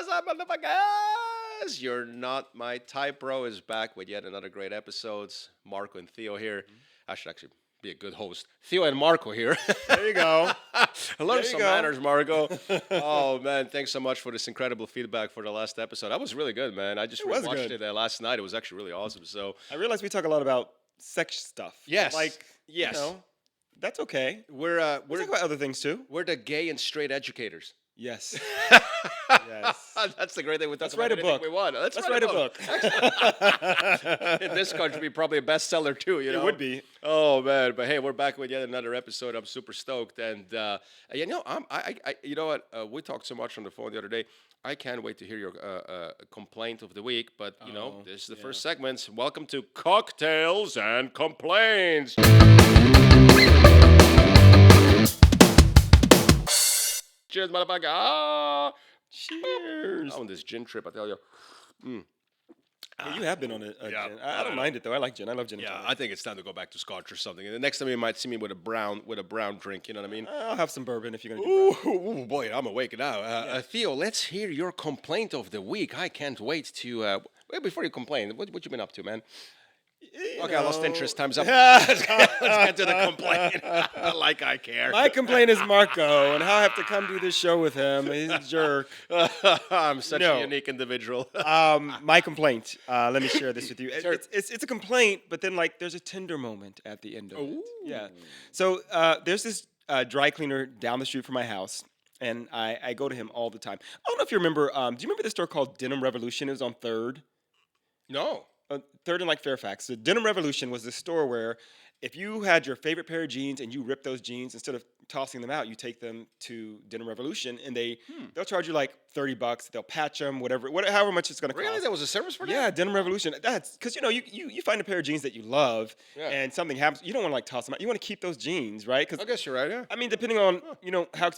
What's up, motherfuckers? You're Not My Type Bro is back with yet another great episodes. Marko and Theo here. I should actually be a good host. Theo and Marko here. There you go. Learn some manners, Marko. Oh, man, thanks so much for this incredible feedback for the last episode. That was really good, man. I just watched it last night. It was actually really awesome. So I realize we talk a lot about sex stuff. Yes. You know, that's okay. We're We talk about other things too. we're the gay and straight educators. Yes. Yes. That's the great thing. We talk Let's about write a anything book. we want. Let's write a book. In this country, probably a bestseller too. You know, It would be. Oh man, but hey, we're back with yet another episode. I'm super stoked, and you know what? We talked so much on the phone the other day. I can't wait to hear your complaint of the week. But you know, this is the first segment. Welcome to Cocktails and Complaints. Cheers, motherfucker! Ah, Cheers. on this gin trip, I tell you. Well, you have been on a Yeah, gin. I don't mind it though. I like gin. I love gin. and Yeah, tonic. I think it's time to go back to Scotch or something. And the next time you might see me with a brown drink. You know what I mean? I'll have some bourbon if you're gonna do brown. Ooh, boy, I'm awake now. Theo, let's hear your complaint of the week. I can't wait to. Well, before you complain, what you been up to, man? Okay, I lost interest. Time's up. Let's get to the complaint. Like I care. My complaint is Marko, and how I have to come do this show with him. He's a jerk. I'm such No. a unique individual. My complaint. Let me share this with you. Sure. It's a complaint, but then like there's a tender moment at the end of it. Yeah. So there's this dry cleaner down the street from my house, and I go to him all the time. I don't know if you remember. Do you remember the store called Denim Revolution? It was on Third. No. Third and like Fairfax. The Denim Revolution was the store where if you had your favorite pair of jeans and you ripped those jeans, instead of tossing them out, you take them to Denim Revolution and they'll charge you like $30. They'll patch them, however much it's going to cost. Really? That was a service for that? Yeah, Denim Revolution. That's because you find a pair of jeans that you love, Yeah. and something happens. You don't want to like toss them out. You want to keep those jeans, right? I Because guess you're right. Yeah. I mean, depending on how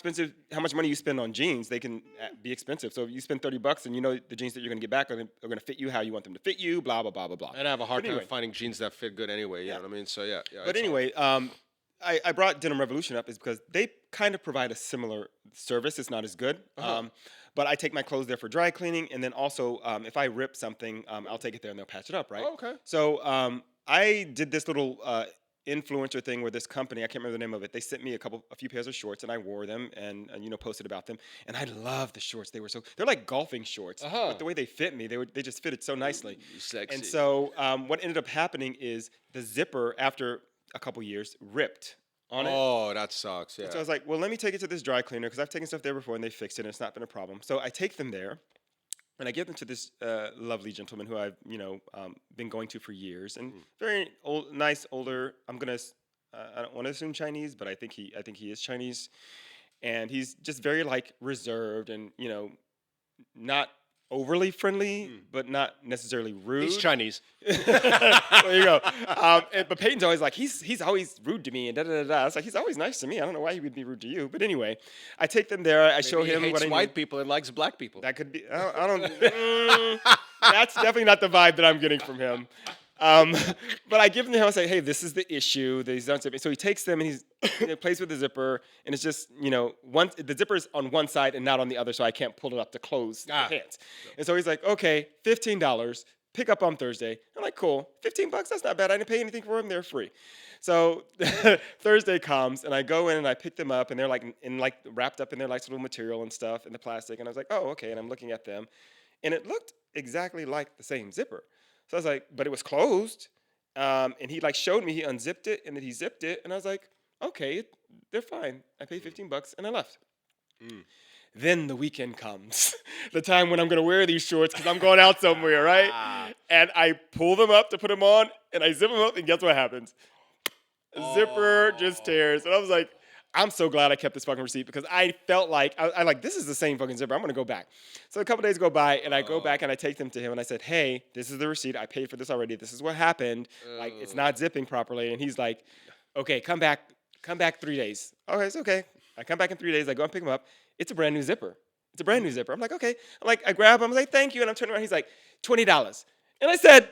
much money you spend on jeans, they can be expensive. So if you spend $30 and you know the jeans that you're going to get back are going to fit you how you want them to fit you, blah blah blah blah blah. And I have a hard But time anyway. finding jeans that fit good anyway. You know what I mean? So yeah. But it's anyway, I brought Denim Revolution up is because they kind of provide a similar service. It's not as good. But I take my clothes there for dry cleaning, and then also if I rip something, I'll take it there and they'll patch it up, right? Oh, okay. So I did this little influencer thing where this company, I can't remember the name of it, they sent me a few pairs of shorts, and I wore them and posted about them. And I love the shorts. They're like golfing shorts, but the way they fit me, they just fitted so nicely. Sexy. And so what ended up happening is the zipper, after a couple years, ripped on it. Oh, that sucks. Yeah. So I was like, well, let me take it to this dry cleaner because I've taken stuff there before and they fixed it and it's not been a problem. So I take them there and I give them to this lovely gentleman who I've been going to for years, and very old, nice, older. I don't want to assume Chinese, but I think he is Chinese, and he's just very like reserved and not overly friendly, but not necessarily rude. He's Chinese. There you go. But Peyton's always like, he's always rude to me and da da da da. It's like, he's always nice to me. I don't know why he would be rude to you. But anyway, I take them there. I show Maybe him he hates what I white need. people and likes black people. That could be. I don't. That's definitely not the vibe that I'm getting from him. But I give them to him. I say, hey, this is the issue. That he's done something. So he takes them and he plays with the zipper, and it's just the zipper is on one side and not on the other, so I can't pull it up to close the pants. And so he's like, okay, $15. Pick up on Thursday. I'm like, cool, $15. That's not bad. I didn't pay anything for them. They're free. So Thursday comes, and I go in and I pick them up, and they're like wrapped up in their like little material and stuff in the plastic. And I was like, oh, okay. And I'm looking at them, and it looked exactly like the same zipper. So I was like, but it was closed. And he like showed me, he unzipped it and then he zipped it. And I was like, okay, they're fine. I paid $15 and I left. Then the weekend comes, the time when I'm going to wear these shorts because I'm going out somewhere, right? And I pull them up to put them on and I zip them up, and guess what happens? Zipper just tears. And I was like, I'm so glad I kept this fucking receipt because I felt like, I like, this is the same fucking zipper. I'm going to go back. So a couple days go by, and I go back and I take them to him, and I said, hey, this is the receipt. I paid for this already. This is what happened. Like, it's not zipping properly. And he's like, okay, come back 3 days. Okay, it's okay. I come back in 3 days. I go and pick him up. It's a brand new zipper. I'm like, okay. I grab him. I'm like, thank you. And I'm turning around. He's like, $20. And I said,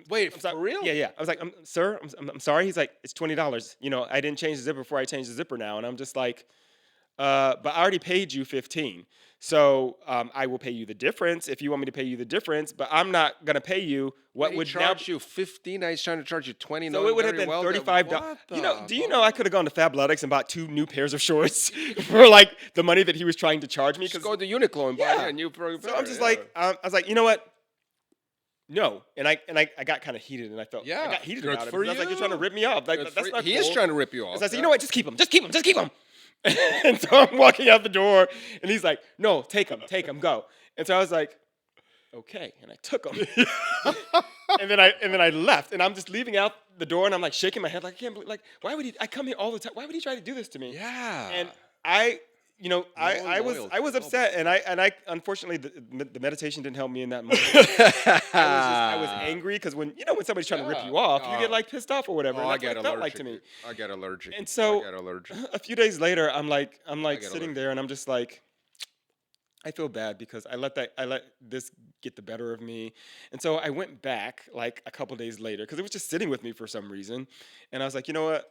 Wait, for real? Yeah. I was like, sir, I'm sorry. He's like, it's $20. I didn't change the zipper before I changed the zipper now. And I'm just like, but I already paid you 15. So I will pay you the difference if you want me to pay you the difference, but I'm not going to pay you what He would now. charged you 15. Now he's trying to charge you 20. So knowing it would have very been well that- $35. What Do you the know I could have gone to Fabletics and bought 2 new pairs of shorts for like the money that he was trying to charge me? Just Because go to Uniqlo and buy Yeah. a new pair. so I'm just like, I was like, you know what? No, and I got kind of heated, and I felt I got heated good about it. for because I was like, you're trying to you. rip me off. Like Good that's for- not he cool. is trying to rip you off. So I said, yeah. you know what? Just keep them. Just keep them. Just keep them. And so I'm walking out the door, and he's like, no, take them, go. And so I was like, okay, and I took them. and then I left, and I'm just leaving out the door, and I'm like shaking my head, like I can't believe, like why would he? I come here all the time. Why would he try to do this to me? Yeah. And I I was upset, and I unfortunately the meditation didn't help me in that moment. I was angry because when somebody's trying to rip you off, you get like pissed off or whatever. Oh, and I that's get what it felt allergic. like to me. I get allergic. And so I get allergic. a few days later, I'm like get sitting allergic. there, and I'm just like, I feel bad because I let this get the better of me. And so I went back like a couple days later because it was just sitting with me for some reason, and I was like, you know what?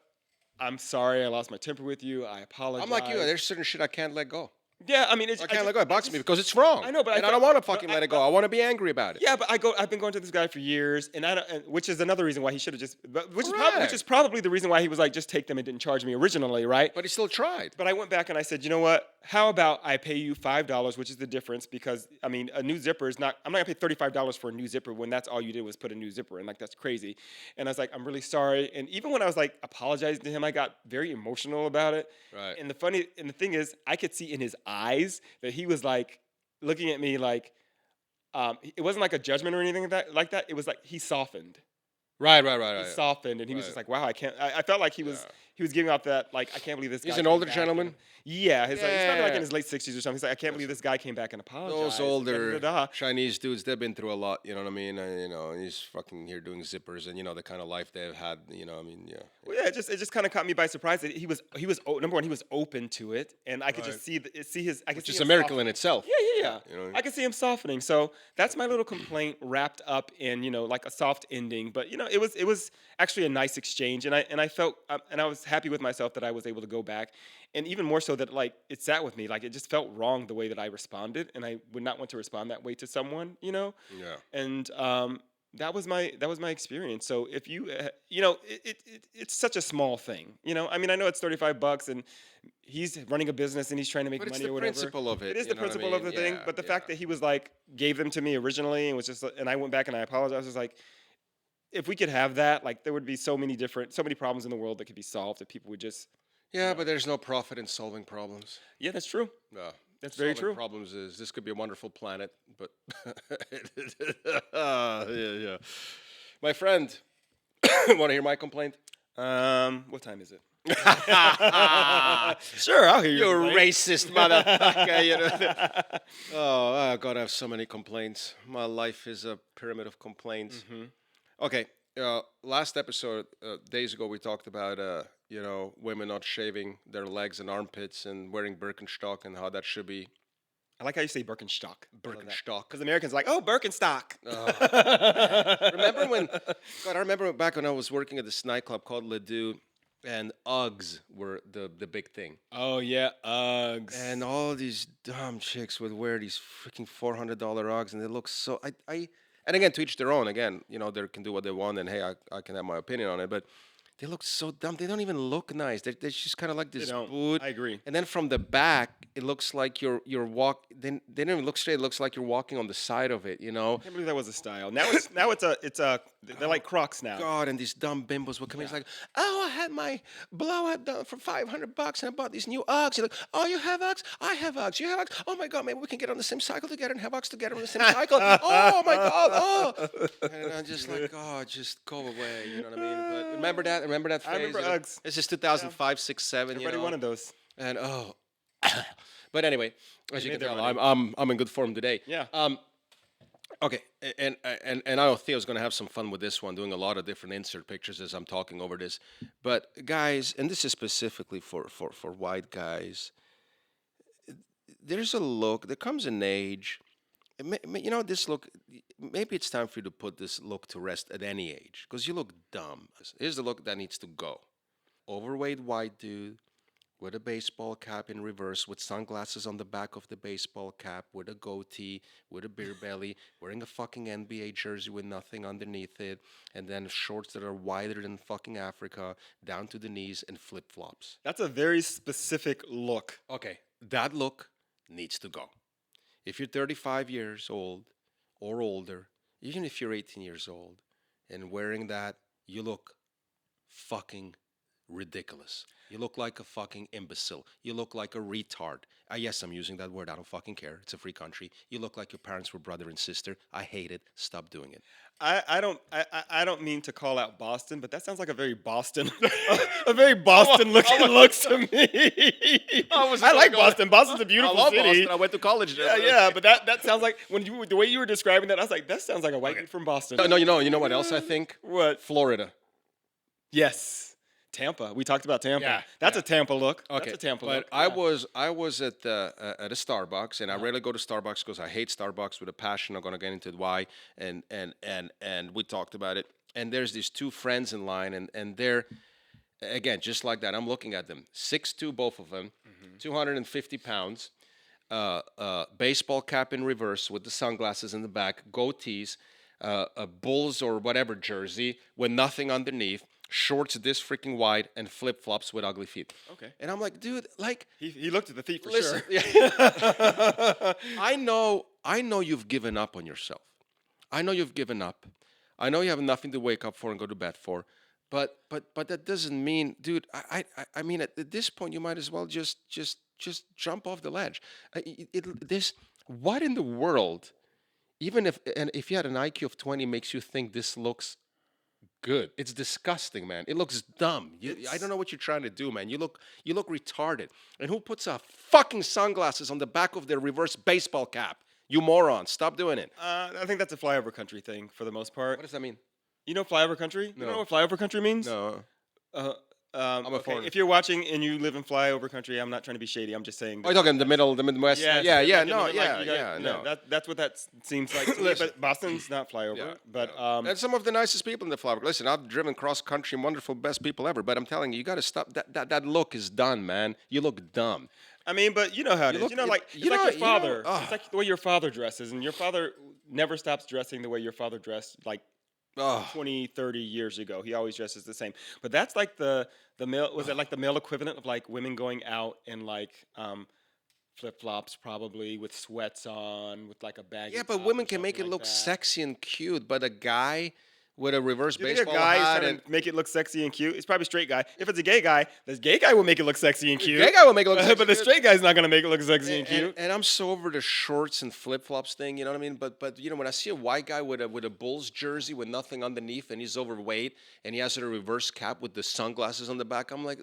I'm sorry I lost my temper with you. I apologize. I'm like you. There's certain shit I can't let go. Yeah, I mean, I can't let go. It bugs me because it's wrong. I know, but and I I don't felt- want to fucking let it go. I want to be angry about it. Yeah, but I've been going to this guy for years, and which is another reason why he should have just, which Correct. is probably the reason why he was like, just take them and didn't charge me originally, right? But he still tried. But I went back and I said, you know what? How about I pay you $5, which is the difference, because I mean, a new zipper is not. I'm not gonna pay $35 for a new zipper when that's all you did was put a new zipper in. Like that's crazy. And I was like, I'm really sorry. And even when I was like apologizing to him, I got very emotional about it. Right. And the thing is, I could see in his eyes that he was like looking at me like, it wasn't like a judgment or anything like that. It was like he softened. Right. He softened, and he was Right. just like, "Wow, I can't." I felt like he was giving off that like, "I can't believe this guy." He's an came older back gentleman? and- Yeah, he's probably like Yeah. in his late 60s or something. He's like, "I can't believe this guy came back and apologized." Those and older da-da-da-da. Chinese dudes, they've been through a lot. You know what I mean? And he's fucking here doing zippers, and the kind of life they've had. I mean, yeah. Well, yeah, it just kind of caught me by surprise that he was number one, he was open to it, and I could Right. just see his. I could Which see is a him miracle soften. in itself. Yeah. You know? I could see him softening. So that's my little complaint wrapped up in like a soft ending. But it was actually a nice exchange, and I felt and I was happy with myself that I was able to go back, and even more so that like it sat with me. Like it just felt wrong the way that I responded, and I would not want to respond that way to someone. Yeah. And that was my experience. So if you it's such a small thing. I mean, I know it's $35 and he's running a business and he's trying to make But it's money the or whatever. principle of it. It is you the know what I principle of the mean? thing, Yeah, but the yeah. fact that he was like gave them to me originally and was just and I went back and I apologized. I was like, if we could have that, like there would be so many problems in the world that could be solved if people would just. Yeah, but there's no profit in solving problems. Yeah, that's true. No. That's very Solving true. Problems is this could be a wonderful planet, but yeah. My friend, want to hear my complaint? What time is it? Sure, I'll hear you. You racist motherfucker! Oh, God, I have so many complaints. My life is a pyramid of complaints. Okay, last episode, days ago, we talked about women not shaving their legs and armpits and wearing Birkenstock and how that should be. I like how you say Birkenstock. Birkenstock. Because Americans are like, oh, Birkenstock. Remember when? God, I remember back when I was working at this nightclub called Ledoux, and Uggs were the big thing. Oh yeah, Uggs. And all these dumb chicks would wear these freaking $400 Uggs, and they look so. And again, to each their own. Again, they can do what they want, and hey, I can have my opinion on it, but. They look so dumb. They don't even look nice. They're just kind of like this boot. I agree. And then from the back, it looks like you're They don't even look straight. It looks like you're walking on the side of it. I can't believe that was a style. Now it's they're like Crocs now. God, and these dumb bimbos will come in. It's like, oh, I had my blowout done for $500, and I bought these new Uggs. You're like, oh, you have Uggs? I have Uggs. You have Uggs? Oh my God, maybe we can get on the same cycle together and have Uggs together on the same cycle. Oh my God, oh. And I'm just like, oh, just go away. You know what I mean? But remember that phase? I remember Uggs. This is 2005, 6, 7. Everybody wanted those. And but anyway, as you made can their tell, money. I'm in good form today. Yeah. Okay, and I know Theo's going to have some fun with this one, doing a lot of different insert pictures as I'm talking over this. But guys, and this is specifically for white guys, there's a look. There comes an age. This look. Maybe it's time for you to put this look to rest at any age, because you look dumb. Here's the look that needs to go: overweight white dude with a baseball cap in reverse, with sunglasses on the back of the baseball cap, with a goatee, with a beer belly, wearing a fucking NBA jersey with nothing underneath it, and then shorts that are wider than fucking Africa, down to the knees, and flip flops. That's a very specific look. Okay, that look needs to go. If you're 35 years old or older, even if you're 18 years old, and wearing that, you look fucking ridiculous. You look like a fucking imbecile. You look like a retard. Yes, I'm using that word. I don't fucking care. It's a free country. You look like your parents were brother and sister. I hate it. Stop doing it. I don't mean to call out Boston, but that sounds like a very Boston, a very Boston looking look to me. I like Boston. Boston's a beautiful I love city. Boston. I went to college there. Yeah, but that sounds like the way you were describing that, I was like, that sounds like a white dude from Boston. No, you know what else I think? What? Florida. Yes. Tampa. We talked about Tampa. Yeah, That's a Tampa look. Okay, That's a Tampa but look. I was at a Starbucks, and I rarely go to Starbucks because I hate Starbucks with a passion. I'm gonna get into why, and we talked about it. And there's these two friends in line, and they're again just like that. I'm looking at them, 6'2", both of them, 250 pounds, baseball cap in reverse with the sunglasses in the back, goatees, a Bulls or whatever jersey with nothing underneath. Shorts this freaking wide and flip flops with ugly feet. Okay. And I'm like, dude, like He looked at the feet for listen, sure. I know you've given up on yourself. I know you've given up. I know you have nothing to wake up for and go to bed for. But that doesn't mean, dude. I mean, at this point, you might as well just jump off the ledge. What in the world? Even if you had an IQ of 20, makes you think this looks good. It's disgusting, man. It looks dumb. I don't know what you're trying to do, man. You look retarded. And who puts a fucking sunglasses on the back of their reverse baseball cap? You moron. Stop doing it. I think that's a flyover country thing for the most part. What does that mean? You know flyover country? No. You know what flyover country means? No. I'm a foreigner. If you're watching and you live in flyover country, I'm not trying to be shady. I'm just saying. Are you talking the Midwest? Yeah. No. That's what that seems like to me. But Boston's not flyover. Yeah, but and some of the nicest people in the flower. Listen, I've driven cross country, wonderful, best people ever. But I'm telling you, you got to stop. That look is done, man. You look dumb. I mean, but you know how it is. It's like your father. It's like the way your father dresses, and your father never stops dressing the way your father dressed, like 20, 30 years ago. He always dresses the same. But that's like the male. Was it like the male equivalent of like women going out in like flip flops, probably with sweats on, with like a bag? Yeah, but women can make it look sexy and cute. But a guy with a reverse You think baseball a guy is hat trying to make it look sexy and cute? It's probably a straight guy. If it's a gay guy, the gay guy will make it look sexy and cute. gay guy will make it look sexy but the and straight guy's not gonna make it look sexy and cute. And I'm so over the shorts and flip flops thing, you know what I mean? But you know, when I see a white guy with a Bulls jersey with nothing underneath and he's overweight and he has a reverse cap with the sunglasses on the back, I'm like,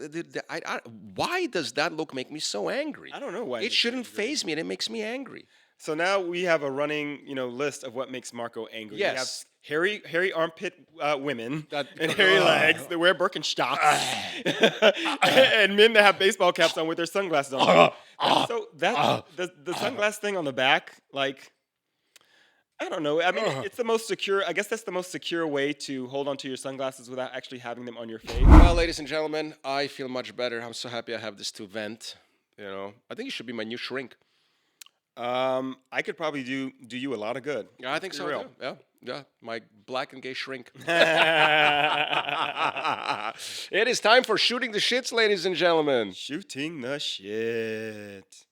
why does that look make me so angry? I don't know why. It shouldn't faze me, and it makes me angry. So now we have a running, list of what makes Marko angry. Yes. We have hairy armpit women and hairy legs that wear Birkenstocks, and men that have baseball caps on with their sunglasses on. So that the sunglass thing on the back, like, I don't know. I mean, it's the most secure. I guess that's the most secure way to hold onto your sunglasses without actually having them on your face. Well, ladies and gentlemen, I feel much better. I'm so happy I have this to vent. I think you should be my new shrink. I could probably do you a lot of good. Yeah, I think so. Real. Too. Yeah, my black and gay shrink. It is time for shooting the shits, ladies and gentlemen. Shooting the shit.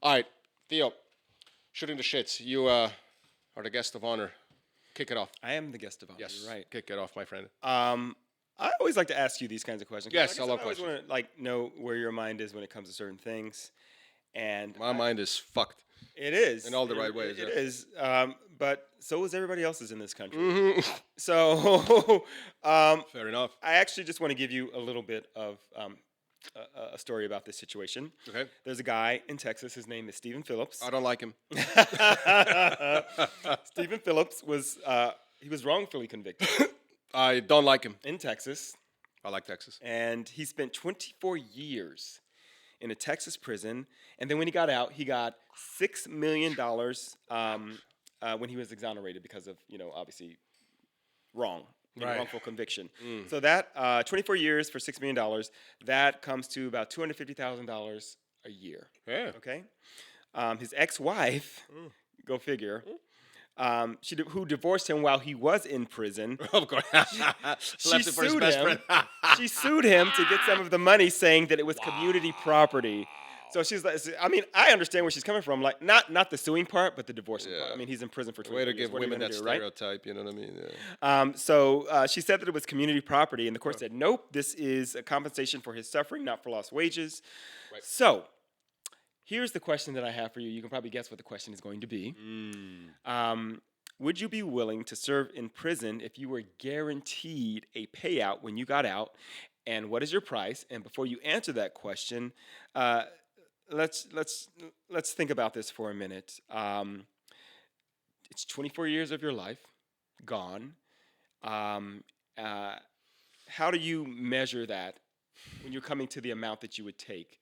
All right, Theo, shooting the shits. You are the guest of honor. Kick it off. I am the guest of honor. Yes, You're right. Kick it off, my friend. I always like to ask you these kinds of questions. Yes, I love always questions. want to know where your mind is when it comes to certain things, and My mind is fucked. it is In all the right ways, It yeah. is, but so is everybody else's in this country. Mm-hmm. So, Fair enough. I actually just want to give you a little bit of a story about this situation. Okay. There's a guy in Texas. His name is Stephen Phillips. I don't like him. Stephen Phillips was wrongfully convicted I don't like him. in Texas. I like Texas. And he spent 24 years in a Texas prison. And then when he got out, he got $6 million when he was exonerated because of, obviously wrong. Right. Wrongful conviction. So that 24 years for $6 million, that comes to about $250,000 a year. Yeah. Okay. His ex-wife, go figure, who divorced him while he was in prison. Of course. She Left it for his best friend. She sued him to get some of the money, saying that it was community property. So she's like, I mean, I understand where she's coming from. Like, not the suing part, but the divorcing part. I mean, he's in prison for 20 Way to years. give What are you women gonna that do, right? stereotype, you know what I mean? Yeah. So she said that it was community property, and the court said, nope, this is a compensation for his suffering, not for lost wages. Right. So here's the question that I have for you. You can probably guess what the question is going to be. Would you be willing to serve in prison if you were guaranteed a payout when you got out? And what is your price? And before you answer that question, let's think about this for a minute. It's 24 years of your life gone. How do you measure that when you're coming to the amount that you would take?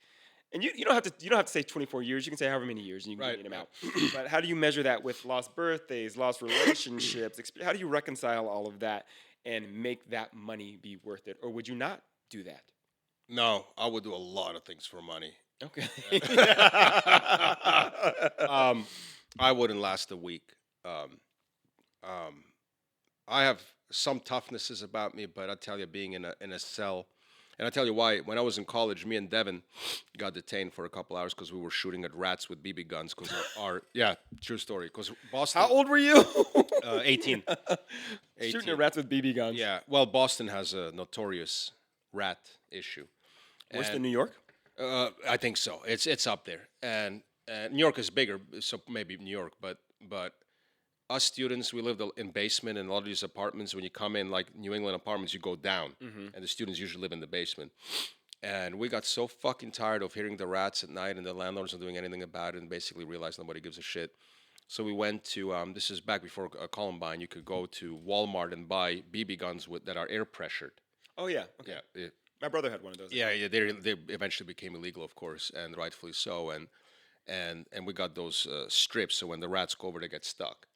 And you don't have to say 24 years. You can say however many years, and you can get an amount. But how do you measure that with lost birthdays, lost relationships? How do you reconcile all of that and make that money be worth it? Or would you not do that? No, I would do a lot of things for money. Okay. I wouldn't last a week. I have some toughnesses about me, but I tell you, being in a cell, and I tell you why. When I was in college, me and Devin got detained for a couple hours because we were shooting at rats with BB guns. Because yeah, true story. Because Boston. How old were you? 18. Shooting at rats with BB guns. Yeah. Well, Boston has a notorious rat issue. Worse than New York? I think so. It's up there, and New York is bigger, so maybe New York. But us students, we lived in basement, and a lot of these apartments, when you come in, like New England apartments, you go down, and the students usually live in the basement. And we got so fucking tired of hearing the rats at night, and the landlords not doing anything about it, and basically realized nobody gives a shit. So we went to this is back before Columbine. You could go to Walmart and buy BB guns that are air pressured. Oh yeah. Okay. Yeah. My brother had one of those. Yeah, they eventually became illegal, of course, and rightfully so. And we got those strips, so when the rats go over, they get stuck.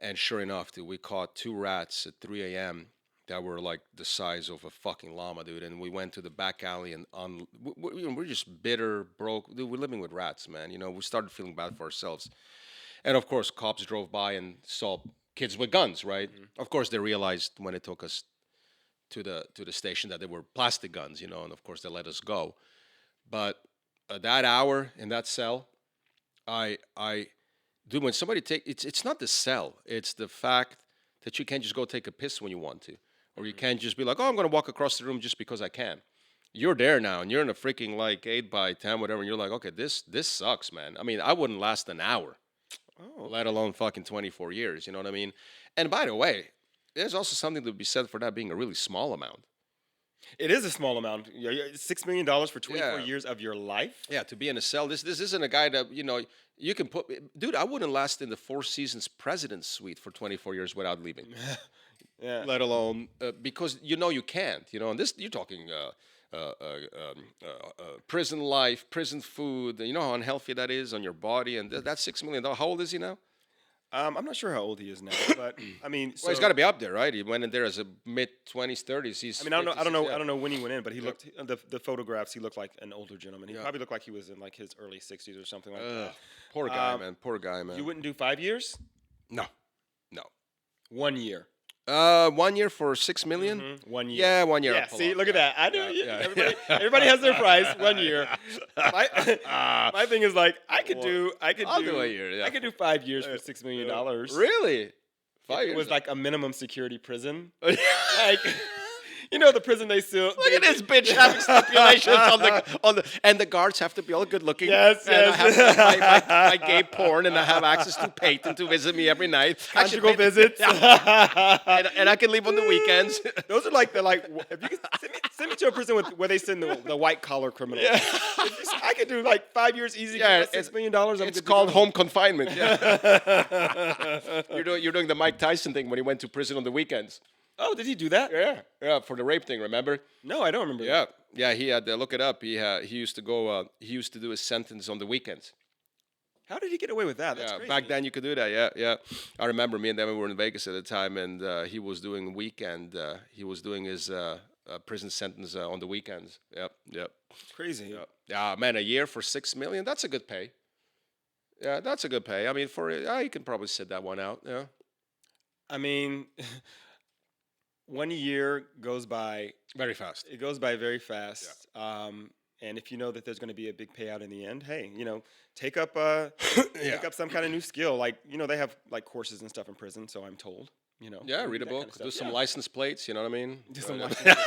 And sure enough, dude, we caught 2 rats at 3 a.m. that were like the size of a fucking llama, dude. And we went to the back alley, and we're just bitter, broke. Dude, we're living with rats, man. You know, we started feeling bad for ourselves. And of course, cops drove by and saw kids with guns, right? Of course, they realized when it took us to the station that they were plastic guns, you know, and of course they let us go. But that hour in that cell, dude, when somebody it's not the cell, it's the fact that you can't just go take a piss when you want to, or you can't just be like, oh, I'm gonna walk across the room just because I can. You're there now, and you're in a freaking like 8x10 whatever, and you're like, okay, this sucks, man. I mean, I wouldn't last an hour, let alone fucking 24 years. You know what I mean? And by the way, there's also something to be said for that being a really small amount. It is a small amount. $6 million for 24 years of your life? Yeah, to be in a cell. This isn't a guy that, you know, you can put... Dude, I wouldn't last in the Four Seasons President's Suite for 24 years without leaving. Yeah. Let alone... because, you know, you can't. You know, and this, you're talking prison life, prison food. You know how unhealthy that is on your body. And that's $6 million. How old is he now? I'm not sure how old he is now, but I mean, well, he's got to be up there, right? He went in there as a mid-20s, 30s. He's. I mean, I don't know when he went in, but he looked the photographs. He looked like an older gentleman. He probably looked like he was in like his early 60s or something like that. Poor guy, man. Poor guy, man. You wouldn't do 5 years? No. 1 year. 1 year for $6 million? 1 year. Yeah, 1 year. Yeah, see, look at that. I knew everybody has their price. 1 year. My thing is like I could do a year. Yeah. I could do 5 years for $6 million. Really? 5 years? It was like a minimum security prison. Like, you know, the prison they still. Look at this bitch having stipulations on the and the guards have to be all good looking. Yes, and yes. I have my gay porn, and I have access to Peyton to visit me every night. Conjugal visits. and I can leave on the weekends. Those are like if you can send me to a prison where they send the white collar criminals. Yeah. I could do like 5 years easy. Yeah, $6 million. It's called home confinement. Yeah. You're doing the Mike Tyson thing when he went to prison on the weekends. Oh, did he do that? Yeah, for the rape thing. Remember? No, I don't remember. Yeah. He had look it up. He used to go. He used to do his sentence on the weekends. How did he get away with that? That's Yeah, crazy. back then you could do that. Yeah, yeah. I remember me and them, we were in Vegas at the time, and he was doing weekend. He was doing his prison sentence on the weekends. Yep, yep. It's crazy. Yep. Yeah, man, a year for $6 million. That's a good pay. Yeah, that's a good pay. I mean, you can probably sit that one out. Yeah. I mean, 1 year goes by. Very fast. It goes by very fast. And if you know that there's going to be a big payout in the end, hey, take up take up some kind of new skill. Like, they have like courses and stuff in prison, so I'm told. Yeah, read a that kind book, of do stuff. some license plates. You know what I mean? Do some license plates.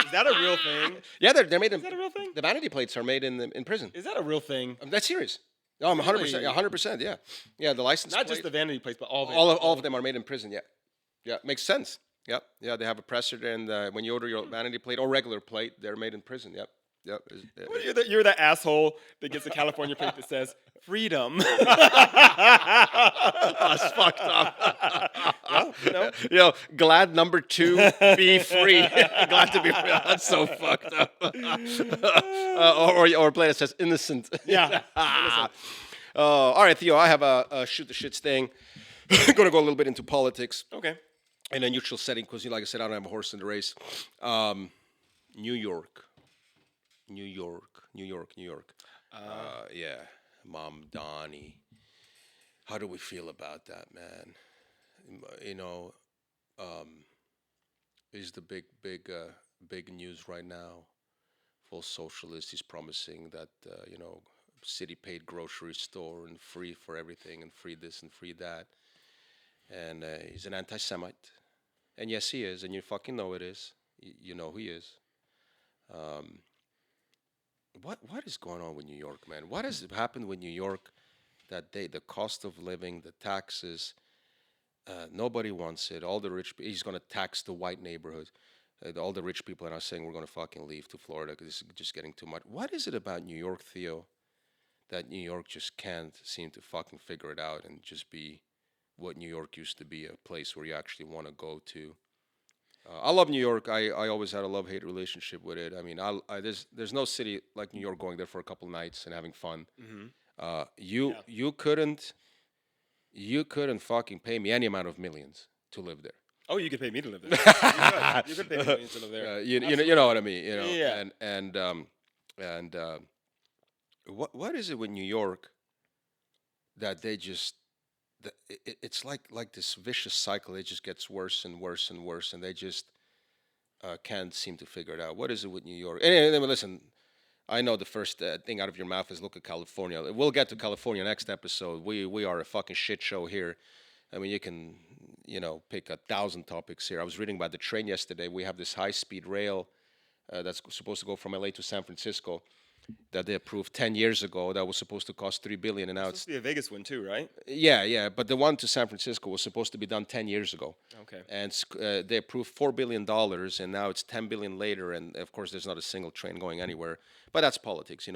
Is that a real thing? Yeah, they're made in. Is that a real thing? The vanity plates are made in prison. Is that a real thing? That's serious. No, I'm 100%. Really? 100%. Yeah, yeah. The license Not plate, just the vanity plates, but all of it. all of them are made in prison. Yeah, yeah. Makes sense. Yep. Yeah, they have a presser, and when you order your vanity plate or regular plate, they're made in prison. Yep. Yep. Well, you're the asshole that gets a California plate that says freedom. That's fucked up. Well, glad number 2, be free. Glad to be free. That's so fucked up. Or a plate that says innocent. Yeah. All right, Theo, I have a shoot the shits thing. I'm going to go a little bit into politics. Okay. In a neutral setting, because, like I said, I don't have a horse in the race. New York. Yeah, Mom Donnie. How do we feel about that, man? Is the big news right now. Full socialist. He's promising that, city-paid grocery store and free for everything and free this and free that. And he's an anti-Semite. And yes, he is. And you fucking know it is. You know he is. What is going on with New York, man? What has happened with New York that day? The cost of living, the taxes, nobody wants it. All the rich, he's going to tax the white neighborhood. All the rich people are now saying we're going to fucking leave to Florida because it's just getting too much. What is it about New York, Theo, that New York just can't seem to fucking figure it out and just be what New York used to be, a place where you actually want to go to? I love New York. I always had a love-hate relationship with it. I mean, there's no city like New York going there for a couple nights and having fun. Mm-hmm. You couldn't fucking pay me any amount of millions to live there. Oh, you could pay me to live there. You could pay me to live there. You know what I mean. Yeah. And what is it with New York that they just it's like this vicious cycle. It just gets worse and worse and worse, and they just can't seem to figure it out. What is it with New York? And listen, I know the first thing out of your mouth is look at California. We'll get to California next episode. We are a fucking shit show here. I mean, you can pick 1,000 topics here. I was reading about the train yesterday. We have this high-speed rail that's supposed to go from LA to San Francisco that they approved 10 years ago. That was supposed to cost $3 billion, and now It's supposed to be a Vegas one too, right? Yeah. But the one to San Francisco was supposed to be done 10 years ago. Okay. And they approved $4 billion, and now it's $10 billion later, and of course there's not a single train going anywhere. But that's politics,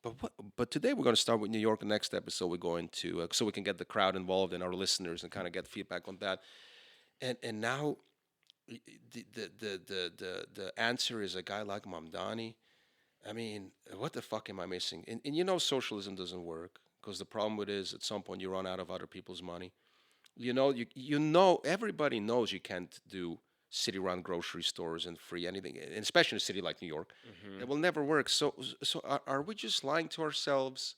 But today we're going to start with New York. The next episode we're going to so we can get the crowd involved and our listeners and kind of get feedback on that. And now the answer is a guy like Mamdani. I mean, what the fuck am I missing? And socialism doesn't work because the problem with it is at some point you run out of other people's money. Everybody knows you can't do city-run grocery stores and free anything, and especially in a city like New York. Mm-hmm. It will never work. So are we just lying to ourselves?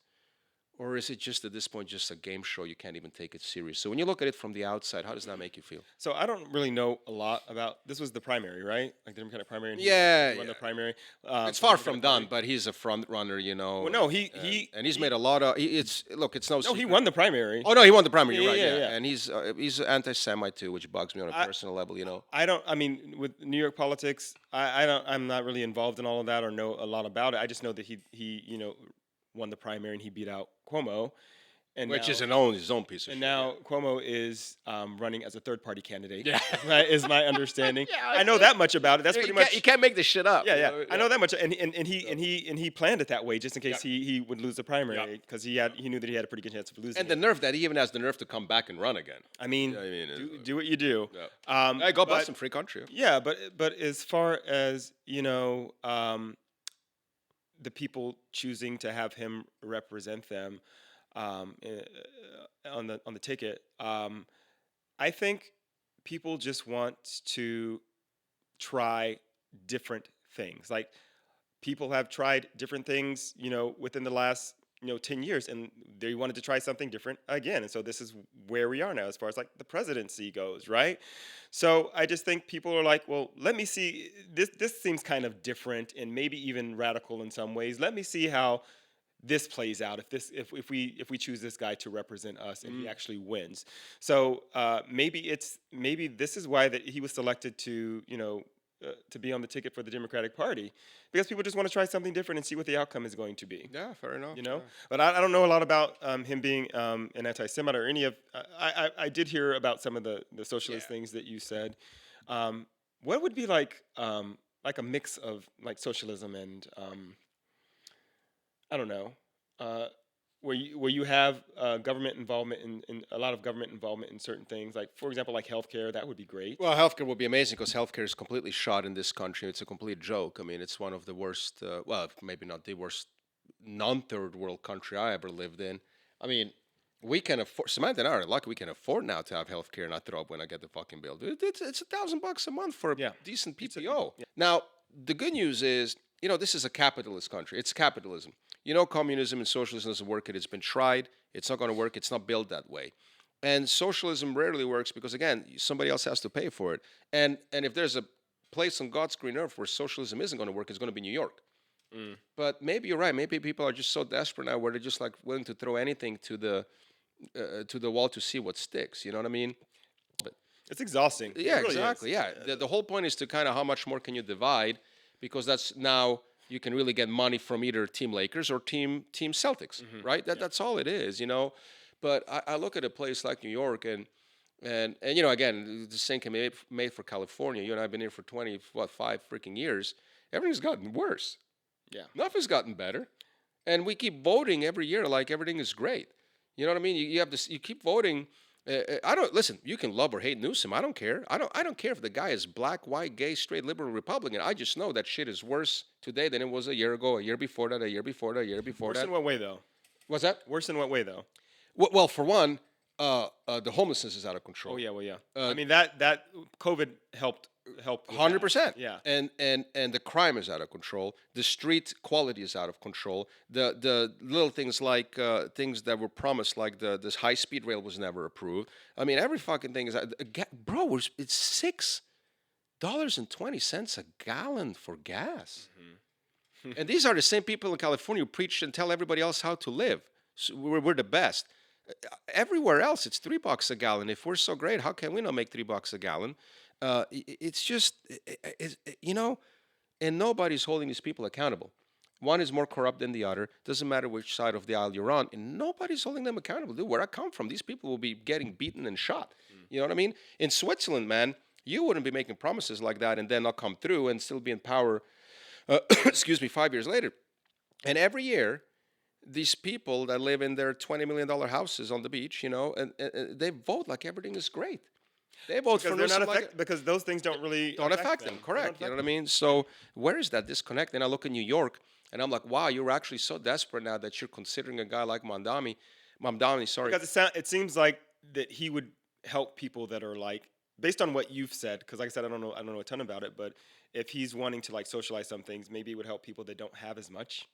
Or is it just at this point just a game show? You can't even take it serious. So when you look at it from the outside, how does that make you feel? So I don't really know a lot about. This was the primary, right? Like the Democratic primary. And he won the primary. It's far from done, but he's a front runner, Well, no, he and he's made a lot of. It's no. No, he won the primary. Oh no, he won the primary. You're right. Yeah. And he's anti-Semite too, which bugs me on a personal level. I mean, with New York politics, I'm not really involved in all of that or know a lot about it. I just know that he won the primary and he beat out Cuomo. Which is his own piece of shit. And now Cuomo is running as a third-party candidate. Yeah. is my understanding. I know that much about it. That's pretty much. You can't make this shit up. Yeah. I know that much, and he planned it that way just in case he would lose the primary because he knew that he had a pretty good chance of losing. And the nerve that he even has the nerve to come back and run again. I mean, do what you do. Yeah. Hey, God bless him, free country. Yeah, but as far as the people choosing to have him represent them. on the ticket. I think people just want to try different things. Like people have tried different things, within the last 10 years, and they wanted to try something different again. And so this is where we are now as far as like the presidency goes, right? So I just think people are like, well, let me see, this seems kind of different and maybe even radical in some ways. Let me see how this plays out if we choose this guy to represent us and he actually wins. So maybe this is why that he was selected to be on the ticket for the Democratic Party, because people just want to try something different and see what the outcome is going to be. Yeah, fair enough. But I don't know a lot about him being an anti-Semite or any of. I did hear about some of the socialist things that you said. What would be like a mix of like socialism and I don't know, where you have government involvement in a lot of government involvement in certain things, like for example, like healthcare. That would be great. Well, healthcare would be amazing because healthcare is completely shot in this country. It's a complete joke. I mean, it's one of the worst, well, maybe not the worst non-third world country I ever lived in. I mean, we can afford, Samantha and I are lucky we can afford now to have healthcare and not throw up when I get the fucking bill. Dude, it's $1,000 a month for a decent PPO. Now, the good news is, this is a capitalist country. It's capitalism. Communism and socialism doesn't work. It's been tried. It's not going to work. It's not built that way. And socialism rarely works because, again, somebody else has to pay for it. And if there's a place on God's green earth where socialism isn't going to work, it's going to be New York. But maybe you're right. Maybe people are just so desperate now where they're just like willing to throw anything to the wall to see what sticks. You know what I mean? But it's exhausting. Yeah, it really exactly. Is. Yeah. The whole point is to kind of how much more can you divide, because that's now you can really get money from either Team Lakers or Team Celtics, right? That's all it is, But I look at a place like New York and again, the same can be made for California. You and I have been here for 5 freaking years. Everything's gotten worse. Yeah. Nothing's gotten better. And we keep voting every year like everything is great. You know what I mean? You have this. You keep voting. I don't listen. You can love or hate Newsom. I don't care. I don't care if the guy is black, white, gay, straight, liberal, Republican. I just know that shit is worse today than it was a year ago, a year before that, a year before that, a year before Worse that. in what way, though? What's that? Worse in what way, though? Well, for one, the homelessness is out of control. Oh yeah, well yeah. I mean that COVID helped. 100%. Yeah. And the crime is out of control. The street quality is out of control. The little things like things that were promised, like this high speed rail was never approved. I mean, every fucking thing is bro. It's $6.20 a gallon for gas. And these are the same people in California who preach and tell everybody else how to live. So we're the best. Everywhere else, it's $3 a gallon. If we're so great, how can we not make $3 a gallon? It's just, and nobody's holding these people accountable. One is more corrupt than the other. Doesn't matter which side of the aisle you're on, and nobody's holding them accountable. Dude, where I come from, these people will be getting beaten and shot. You know what I mean? In Switzerland, man, you wouldn't be making promises like that and then not come through and still be in power, 5 years later. And every year, these people that live in their $20 million houses on the beach, and they vote like everything is great. They vote because for they're not like because those things don't really affect them. Correct. You know what I mean? So where is that disconnect? And I look at New York, and I'm like, wow, you're actually so desperate now that you're considering a guy like Mamdani. Sorry. Because it seems like that he would help people that are like, based on what you've said. Because like I said, I don't know a ton about it, but if he's wanting to like socialize some things, maybe it would help people that don't have as much.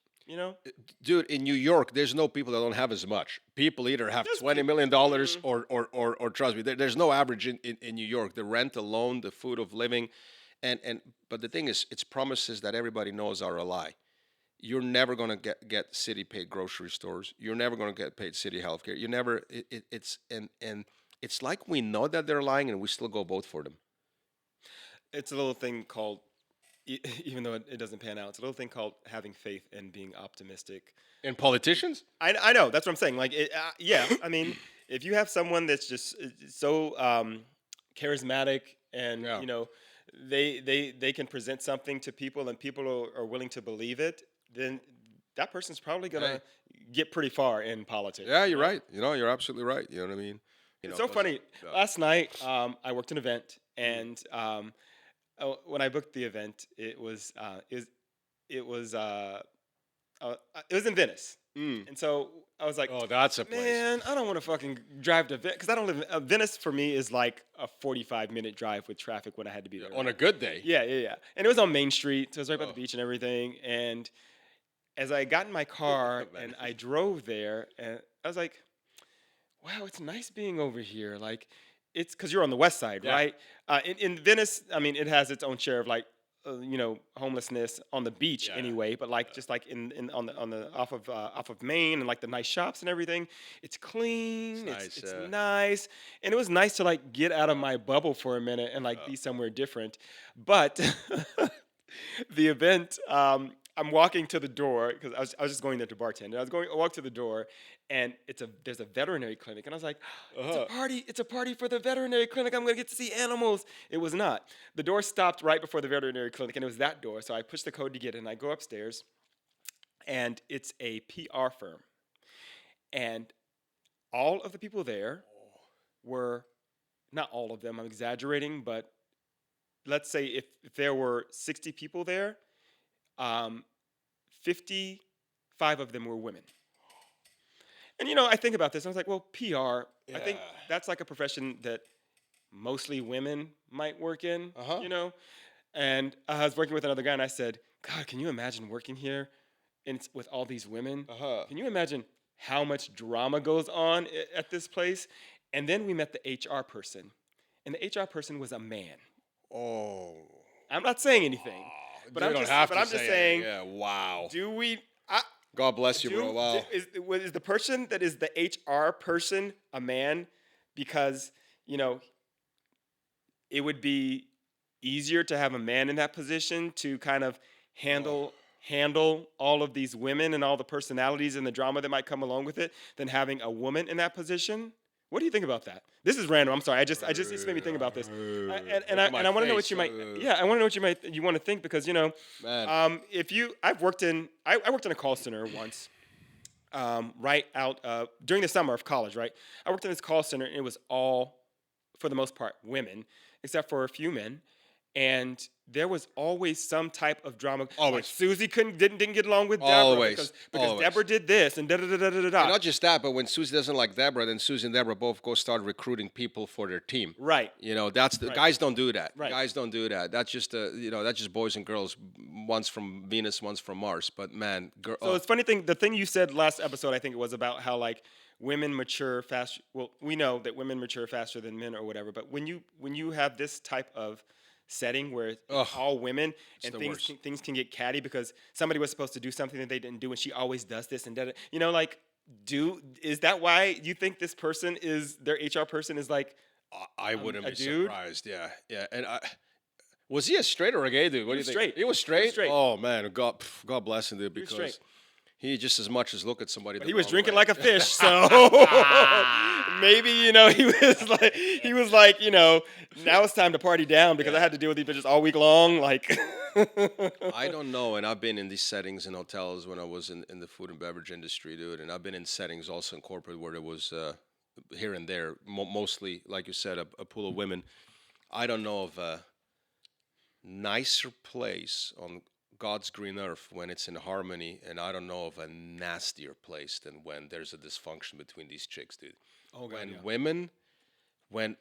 Dude, in New York, there's no people that don't have as much. People either have $20 million or trust me, there's no average in New York. The rent alone, the food of living, but the thing is, it's promises that everybody knows are a lie. You're never going to get city paid grocery stores. You're never going to get paid city healthcare. You never. It's like we know that they're lying and we still go vote for them. It's a little thing called. Even though it doesn't pan out, it's a little thing called having faith and being optimistic. And politicians? I know, that's what I'm saying. Like, yeah, I mean, if you have someone that's just so charismatic and, they can present something to people and people are willing to believe it, then that person's probably going to get pretty far in politics. Yeah, you're right. You're absolutely right. You know what I mean? It's so funny. Last night, I worked an event, and when I booked the event, it was it was in Venice. And so I was like, Oh, that's a place. man, I don't want to fucking drive to Venice because I don't live in Venice. For me is like a 45-minute drive with traffic when I had to be there. On a good day. Yeah. And it was on Main Street, so it was right by Oh. the beach and everything. And as I got in my car and I drove there, and I was like, wow, it's nice being over here. Like, it's because you're on the west side, Yeah. right? In Venice, I mean, it has its own share of like, homelessness on the beach Yeah. anyway. But like, just like on the off of Maine and like the nice shops and everything, it's clean. It's nice, and it was nice to like get out of my bubble for a minute and like be somewhere different. But the event, I'm walking to the door because I was just going there to bartend. I walk to the door, and there's a veterinary clinic, and I was like, it's a party for the veterinary clinic. I'm gonna get to see animals. It was not. The door stopped right before the veterinary clinic, and it was that door. So I push the code to get in. I go upstairs, and it's a PR firm, and all of the people there were, not all of them. I'm exaggerating, but let's say if there were 60 people there, 55 of them were women. And I think about this, and I was like, well, PR, I think that's like a profession that mostly women might work in, And I was working with another guy, and I said, God, can you imagine working here and it's with all these women? Can you imagine how much drama goes on at this place? And then we met the HR person, and the HR person was a man. Oh. I'm not saying anything. But I'm just saying, yeah, wow. Do we? God bless you, bro. Wow. Is the person that is the HR person a man? Because it would be easier to have a man in that position to kind of handle all of these women and all the personalities and the drama that might come along with it than having a woman in that position. What do you think about that? This is random. I'm sorry. It's made me think about this, and I want to know what you might. Yeah, I want to know what you want to think because Man. I worked in a call center once, right out during the summer of college. Right, I worked in this call center, and it was all, for the most part, women, except for a few men. And there was always some type of drama. Always. Like Susie didn't get along with Deborah Always. because Deborah did this and da da da da da da. And not just that, but when Susie doesn't like Deborah, then Susie and Deborah both go start recruiting people for their team. Right. That's the guys don't do that. Right. Guys don't do that. That's just that's just boys and girls. One's from Venus, one's from Mars. But man, So it's funny thing. The thing you said last episode, I think it was about how like women mature faster. Well, we know that women mature faster than men or whatever. But when you have this type of setting where it's all women and things can get catty because somebody was supposed to do something that they didn't do and she always does this and that. Is that why you think this person their HR person is like I wouldn't be dude? surprised. Yeah. And was he a straight or a gay dude? What do you think? Straight. He was straight. He was straight. Oh man, God bless him, dude, because he just as much as look at somebody. But he was drinking like a fish, so maybe he was like now it's time to party down because I had to deal with these bitches all week long. Like I don't know, and I've been in these settings in hotels when I was in the food and beverage industry, dude, and I've been in settings also in corporate where there was here and there, mostly like you said, a pool of women. I don't know of a nicer place on God's green earth when it's in harmony, and I don't know of a nastier place than when there's a dysfunction between these chicks, dude. Women, when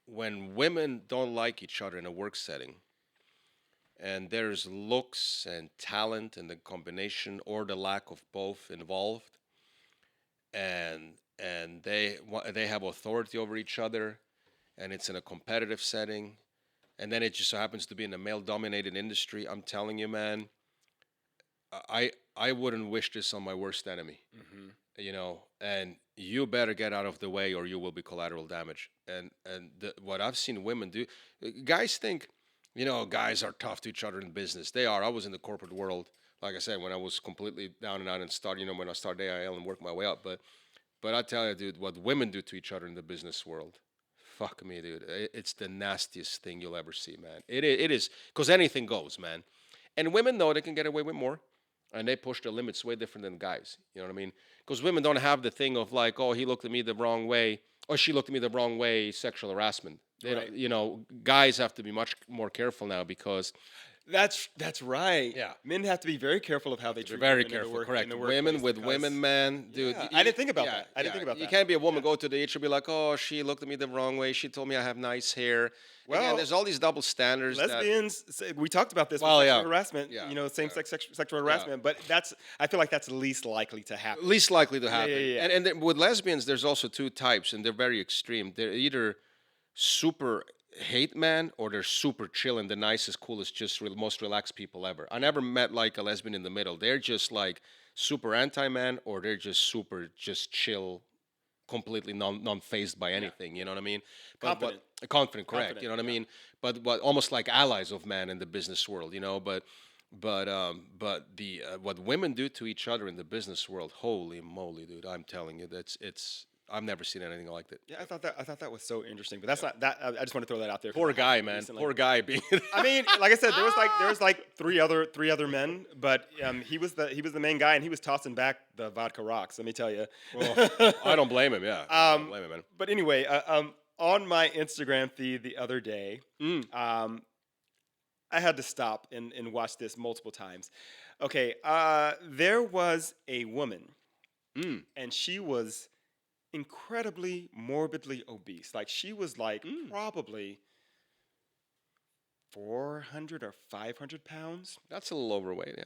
women don't like each other in a work setting, and there's looks and talent and the combination or the lack of both involved, and they have authority over each other, and it's in a competitive setting. And then it just so happens to be in a male-dominated industry. I'm telling you, man, I wouldn't wish this on my worst enemy. And you better get out of the way or you will be collateral damage. And what I've seen women do, guys think, guys are tough to each other in business. They are. I was in the corporate world, like I said, when I was completely down and out and started, when I started AIL and worked my way up. But I tell you, dude, what women do to each other in the business world, fuck me, dude. It's the nastiest thing you'll ever see, man. It is, because anything goes, man. And women know they can get away with more, and they push the limits way different than guys. You know what I mean? Because women don't have the thing of like, oh, he looked at me the wrong way, or she looked at me the wrong way, sexual harassment. They don't, guys have to be much more careful now because That's right. Yeah. Men have to be very careful of how they treat Very women in the careful, work, correct. in the Women workplace with because- women, man, dude. Yeah, I didn't think about that. I didn't think about You that. can't be a woman, go to the HR, be like, oh, she looked at me the wrong way. She told me I have nice hair. Again, Well, there's all these double standards. Lesbians, we talked about this Well, with sexual yeah. harassment, Yeah, same-sex sexual harassment, but I feel like that's least likely to happen. Least likely to happen. yeah. And then with lesbians, there's also two types, and they're very extreme. They're either super hate man or they're super chill and the nicest, coolest, just most relaxed people ever. I never met like a lesbian in the middle. They're just like super anti man or they're just super just chill, completely non-phased by anything. You know what I mean? Confident. Confident, correct. Confident, You know what I mean? But almost like allies of man in the business world. You know, but the what women do to each other in the business world, holy moly, dude! I'm telling you, it's I've never seen anything like that. Yeah, I thought that was so interesting, but that's not that. I just want to throw that out there. Poor guy, man. Recently. Poor guy being. I mean, like I said, there was like three other men, but he was the main guy, and he was tossing back the vodka rocks. Let me tell you. Well, I don't blame him. Yeah, I don't blame him, man. But anyway, on my Instagram feed the other day, I had to stop and watch this multiple times. Okay, there was a woman, and she was incredibly morbidly obese. Like she was like probably 400 or 500 pounds. That's a little overweight, yeah.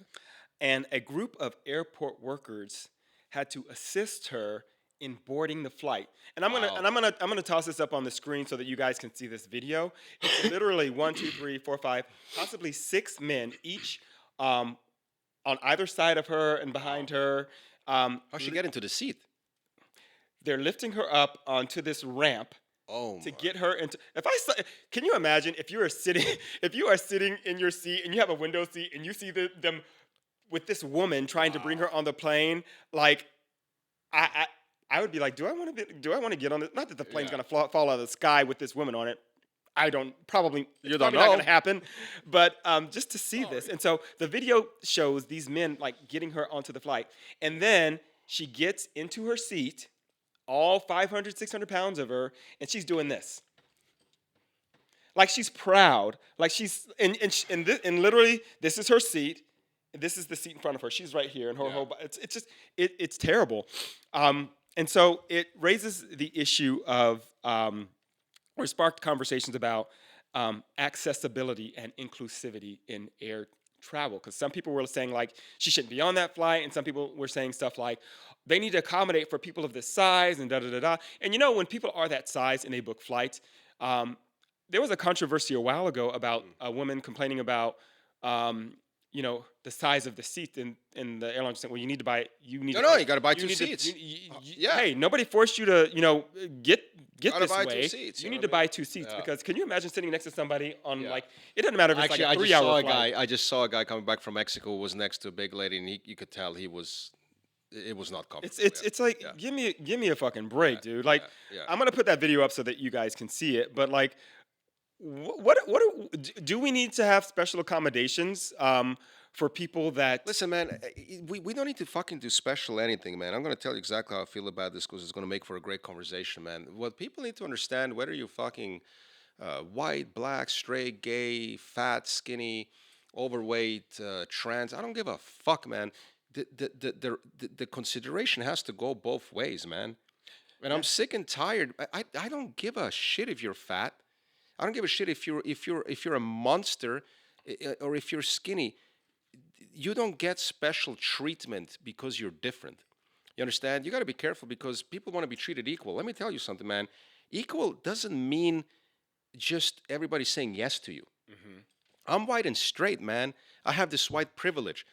And a group of airport workers had to assist her in boarding the flight. And I'm gonna toss this up on the screen so that you guys can see this video. It's literally 1, 2, 3, 4, 5, possibly 6 men, each on either side of her and behind her. How'd she get into the seat? They're lifting her up onto this ramp to get her into. Can you imagine if you are sitting in your seat and you have a window seat and you see them with this woman trying to bring her on the plane? Like, I would be like, do I want to get on this? Not that the plane's gonna fall out of the sky with this woman on it. I don't probably. It's probably not gonna happen, but just to see this. And so the video shows these men like getting her onto the flight, and then she gets into her seat. All 500, 600 pounds of her, and she's doing this. Like she's proud. Like she's, and literally, this is her seat. This is the seat in front of her. She's right here, and her whole body. It's just, it's terrible. And so it raises the issue of, or sparked conversations about accessibility and inclusivity in air travel. Because some people were saying like, she shouldn't be on that flight, and some people were saying stuff like, they need to accommodate for people of this size and da-da-da-da. And you know, when people are that size and they book flights, there was a controversy a while ago about a woman complaining about, the size of the seat in the airline. Saying, well, you got to buy 2 seats. Hey, nobody forced you to, get this buy way. 2 seats, You need to buy 2 seats because can you imagine sitting next to somebody on like, it doesn't matter if it's Actually, like a 3-hour flight. I just saw a guy coming back from Mexico who was next to a big lady, and you could tell it was not comfortable. It's like give me a fucking break, dude. Like I'm gonna put that video up so that you guys can see it. But like, do we need to have special accommodations for people that? Listen, man, we don't need to fucking do special anything, man. I'm gonna tell you exactly how I feel about this because it's gonna make for a great conversation, man. What people need to understand, whether you're fucking white, black, straight, gay, fat, skinny, overweight, trans, I don't give a fuck, man. The consideration has to go both ways, man. And I'm sick and tired. I don't give a shit if you're fat. I don't give a shit if you're a monster or if you're skinny. You don't get special treatment because you're different. You understand? You got to be careful because people want to be treated equal. Let me tell you something, man. Equal doesn't mean just everybody saying yes to you. Mm-hmm. I'm white and straight, man. I have this white privilege.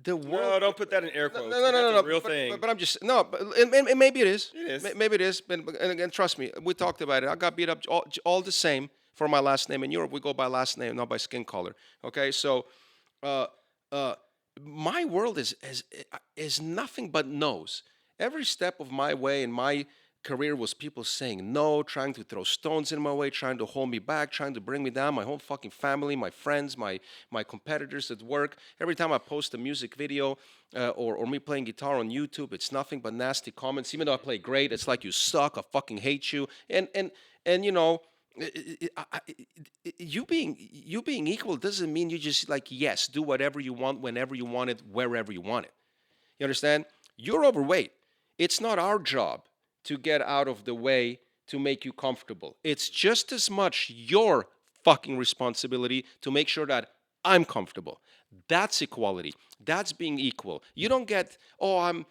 The world. No, don't put that in air quotes. No. That's a real thing. But I'm just and maybe it is. It is. Maybe it is. But and again, trust me, we talked about it. I got beat up all the same for my last name. In Europe, we go by last name, not by skin color. Okay, so my world is nothing but no's. Every step of my way in my career was people saying no, trying to throw stones in my way, trying to hold me back, trying to bring me down, my whole fucking family, my friends, my competitors at work. Every time I post a music video or me playing guitar on YouTube, it's nothing but nasty comments. Even though I play great, it's like you suck, I fucking hate you. And You being equal doesn't mean you just like yes, do whatever you want, whenever you want it, wherever you want it. You understand? You're overweight. It's not our job to get out of the way to make you comfortable. It's just as much your fucking responsibility to make sure that I'm comfortable. That's equality. That's being equal. You don't get, oh, I'm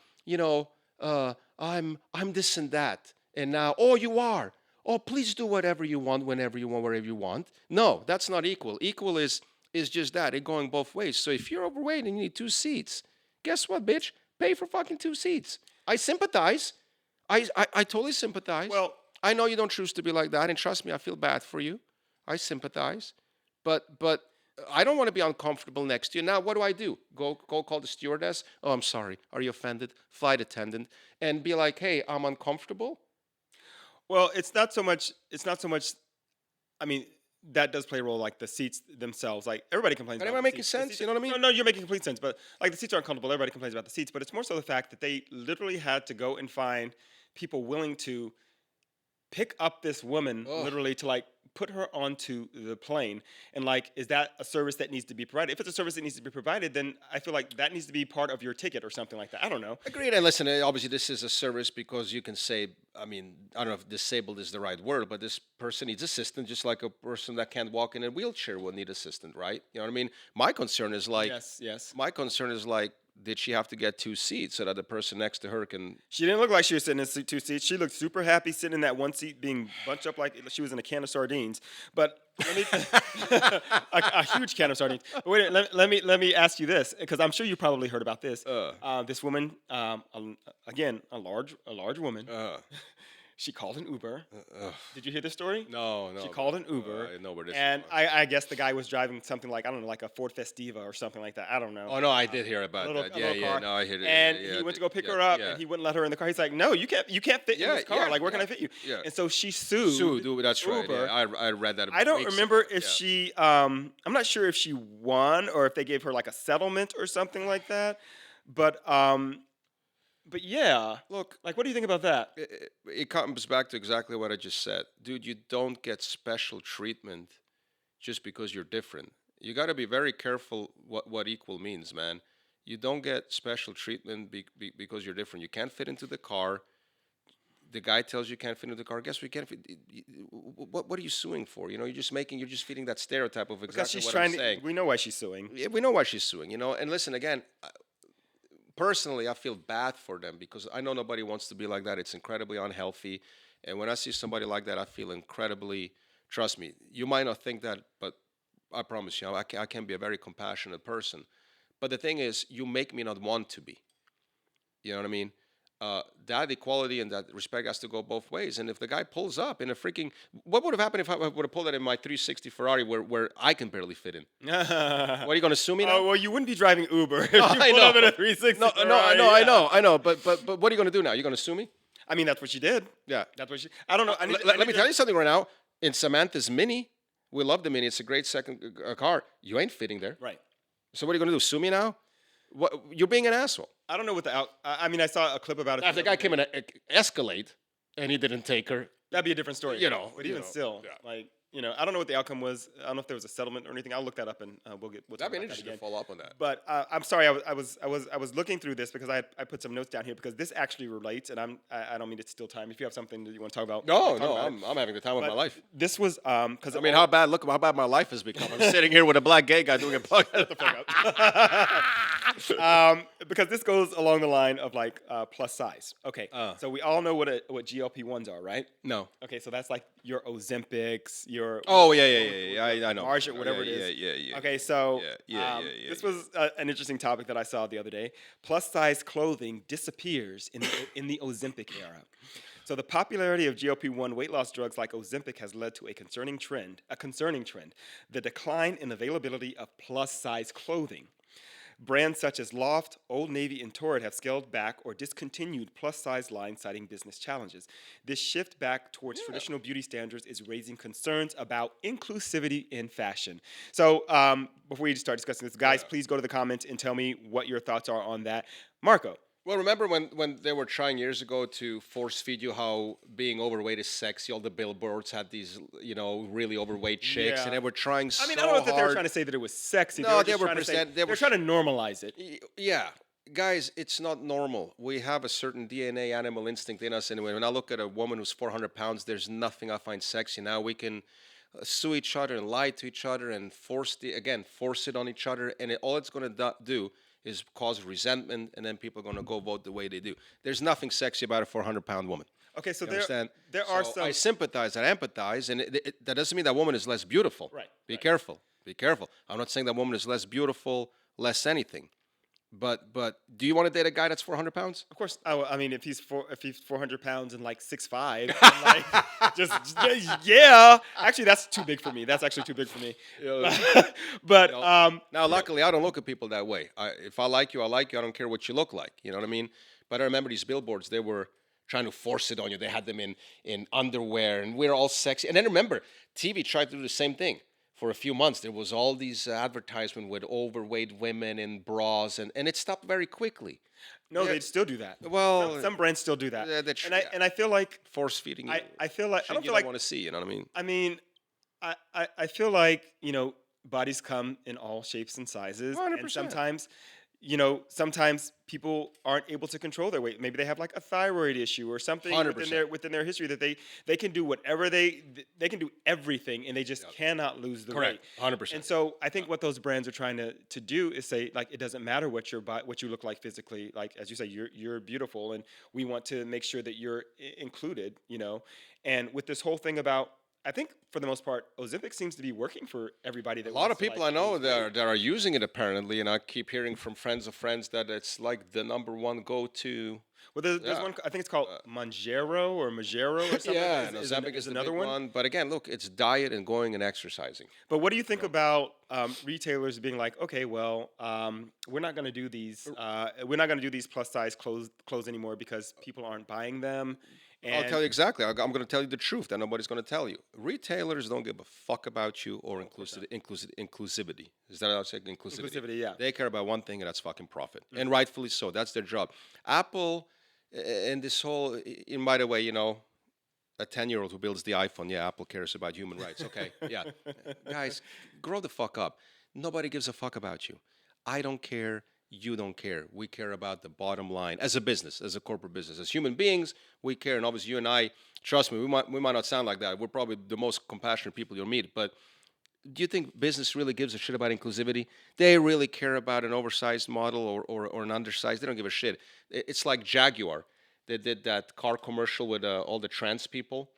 this and that, and now, oh, you are. Oh, please do whatever you want, whenever you want, wherever you want. No, that's not equal. Equal is just that. It going both ways. So if you're overweight and you need 2 seats, guess what, bitch? Pay for fucking 2 seats. I sympathize. I totally sympathize. Well, I know you don't choose to be like that, and trust me, I feel bad for you. I sympathize, but I don't want to be uncomfortable next to you. Now, what do? Go call the stewardess. Oh, I'm sorry. Are you offended? Flight attendant, and be like, hey, I'm uncomfortable. well, it's not so much. It's not so much. I mean, that does play a role, like the seats themselves. Like everybody complains. Am about I the making seats. sense? You know what I mean? No, no, you're making complete sense. But like the seats are uncomfortable. Everybody complains about the seats. But it's more so the fact that they literally had to go and find people willing to pick up this woman, Ugh. literally to like put her onto the plane. And like, is that a service that needs to be provided? If it's a service that needs to be provided, then I feel like that needs to be part of your ticket or something like that. I don't know. Agreed. And listen, obviously, this is a service because you can say, I mean, I don't know if disabled is the right word, but this person needs assistance just like a person that can't walk in a wheelchair will need assistance, right? You know what I mean? My concern is like, Yes. my concern is like, did she have to get 2 seats so that the person next to her can? She didn't look like she was sitting in 2 seats. She looked super happy sitting in that one seat, being bunched up like she was in a can of sardines. But let me, a huge can of sardines. But wait, let me ask you this, because I'm sure you probably heard about this. This woman, again, a large woman. She called an Uber. Did you hear this story? No. She called an Uber. I know where this and is. I guess the guy was driving something like, I don't know, like a Ford Festiva or something like that. I don't know. Oh no, I did hear about little- that. a Yeah, little car. no, I heard it. And yeah, he went to go pick yeah, her up, yeah. and he wouldn't let her in the car. He's like, "No, you can't fit in this car. Like, where can I fit you?" Yeah. And so she sued. That's right. Uber. Yeah, I read that. I don't weeks remember ago. if Yeah. she. I'm not sure if she won or if they gave her like a settlement or something like that. But yeah, Look, like, what do you think about that? it comes back to exactly what I just said, dude. You don't get special treatment just because you're different. You got to be very careful what equal means, man. You don't get special treatment because you're different. You can't fit into the car. The guy tells you can't fit into the car. Guess what? You can't fit. What are you suing for? You know, you're just feeding that stereotype of Because exactly she's what trying I'm saying. we know why she's suing. Yeah, we know why she's suing. You know, and listen again. Personally, I feel bad for them because I know nobody wants to be like that. It's incredibly unhealthy. And when I see somebody like that, I feel incredibly, trust me, you might not think that, but I promise you, I can be a very compassionate person. But the thing is, you make me not want to be. You know what I mean? That equality and that respect has to go both ways. And if the guy pulls up in a freaking, what would have happened if I would have pulled that in my 360 Ferrari where I can barely fit in? What are you going to sue me now? Oh, well, you wouldn't be driving Uber if No, you I pulled know. up in a 360. No, Ferrari. I know. But what are you going to do now? You going to sue me? I mean, that's what she did. Yeah. That's what she. I don't know. Let me tell you something right now. In Samantha's Mini, we love the Mini. It's a great second car. You ain't fitting there. Right. So what are you going to do? Sue me now? What? You're being an asshole. I don't know what I mean, I saw a clip about it. If the guy came in an Escalade and he didn't take her, That'd be a different story. You know, But even still, yeah. like, I don't know what the outcome was. I don't know if there was a settlement or anything. I'll look that up and we'll talk that'd be about interesting that to again. follow up on that. But I'm sorry, I was looking through this because I put some notes down here because this actually relates, and I don't mean to steal time. If you have something that you want to talk about, No, talk about it. I'm having the time of my But life. This was because I mean, how bad my life has become. I'm sitting here with a black gay guy doing a plug. because this goes along the line of like plus size. Okay, so we all know what GLP-1s are, right? No. Okay, so that's like your Ozempics, your Oh yeah. I know. Marsh or whatever it is. Yeah. Okay, so Yeah. this was an interesting topic that I saw the other day. Plus size clothing disappears in the Ozempic era. So the popularity of GLP-1 weight loss drugs like Ozempic has led to a concerning trend. The decline in availability of plus size clothing. Brands such as Loft, Old Navy, and Torrid have scaled back or discontinued plus-size lines, citing business challenges. This shift back towards traditional beauty standards is raising concerns about inclusivity in fashion. So before we start discussing this, guys, please go to the comments and tell me what your thoughts are on that. Marko, Well, remember when they were trying years ago to force feed you how being overweight is sexy? All the billboards had these, really overweight chicks, and Yeah. they were trying I mean, I so don't know that they were hard. trying to say that it was sexy. They No, were they just were trying to say present. They were they're trying to normalize it. Yeah, guys, it's not normal. We have a certain DNA animal instinct in us anyway. When I look at a woman who's 400 pounds, there's nothing I find sexy. Now we can sue each other and lie to each other and force it on each other, and all it's going to do is cause resentment, and then people are going to go vote the way they do. There's nothing sexy about a 400-pound woman. Okay, so You understand? there are So some. I sympathize, I empathize, and that doesn't mean that woman is less beautiful. Right, Be right. careful. Be careful. I'm not saying that woman is less beautiful, less anything. But do you want to date a guy that's 400 pounds? Of course, I mean, if he's 400 pounds and like 6'5", then, like yeah. Actually, that's too big for me. That's actually too big for me. But Now, luckily, I don't look at people that way. If I like you, I like you. I don't care what you look like. You know what I mean? But I remember these billboards. They were trying to force it on you. They had them in underwear, and we're all sexy. And then remember, TV tried to do the same thing. For a few months, there was all these advertisement with overweight women in bras, and it stopped very quickly. no, Yeah. they still do that. Well, Some brands still do that. Yeah, And I feel like force feeding you. I feel like I shit don't you feel don't like want to see. You know what I mean? I mean, I feel like, bodies come in all shapes and sizes. 100%. And sometimes people aren't able to control their weight. Maybe they have like a thyroid issue or something 100%. within their history that they can do whatever they can do everything, and they just cannot lose the weight. Correct. 100%. And so I think what those brands are trying to do is say, like, it doesn't matter what what you look like physically. Like, as you say, you're beautiful, and we want to make sure that you're included. And with this whole thing about, I think for the most part, Ozempic seems to be working for everybody. That A lot wants of to, people like, I know lose weight. that are using it apparently, and I keep hearing from friends of friends that it's like the number one go-to. Well, there's Yeah. one. I think it's called Manjaro or something. Yeah, Is- and is Ozempic is the another big one. But again, look, it's diet and going and exercising. But what do you think about retailers being like, okay, well, we're not going to do these. We're not going to do these plus size clothes anymore because people aren't buying them. I'll tell you exactly. I'm going to tell you the truth that nobody's going to tell you. Retailers don't give a fuck about you or inclusivity. Is that how I say inclusivity? Inclusivity, yeah. They care about one thing, and that's fucking profit. And rightfully so. That's their job. Apple and this whole, by the way, a 10-year-old who builds the iPhone, yeah, Apple cares about human rights. Okay, yeah. Guys, grow the fuck up. Nobody gives a fuck about you. I don't care. You don't care. We care about the bottom line as a business, as a corporate business. As human beings, we care. And obviously, you and I, trust me, we might not sound like that. We're probably the most compassionate people you'll meet. But do you think business really gives a shit about inclusivity? They really care about an oversized model or an undersized. They don't give a shit. It's like Jaguar. They did that car commercial with all the trans people.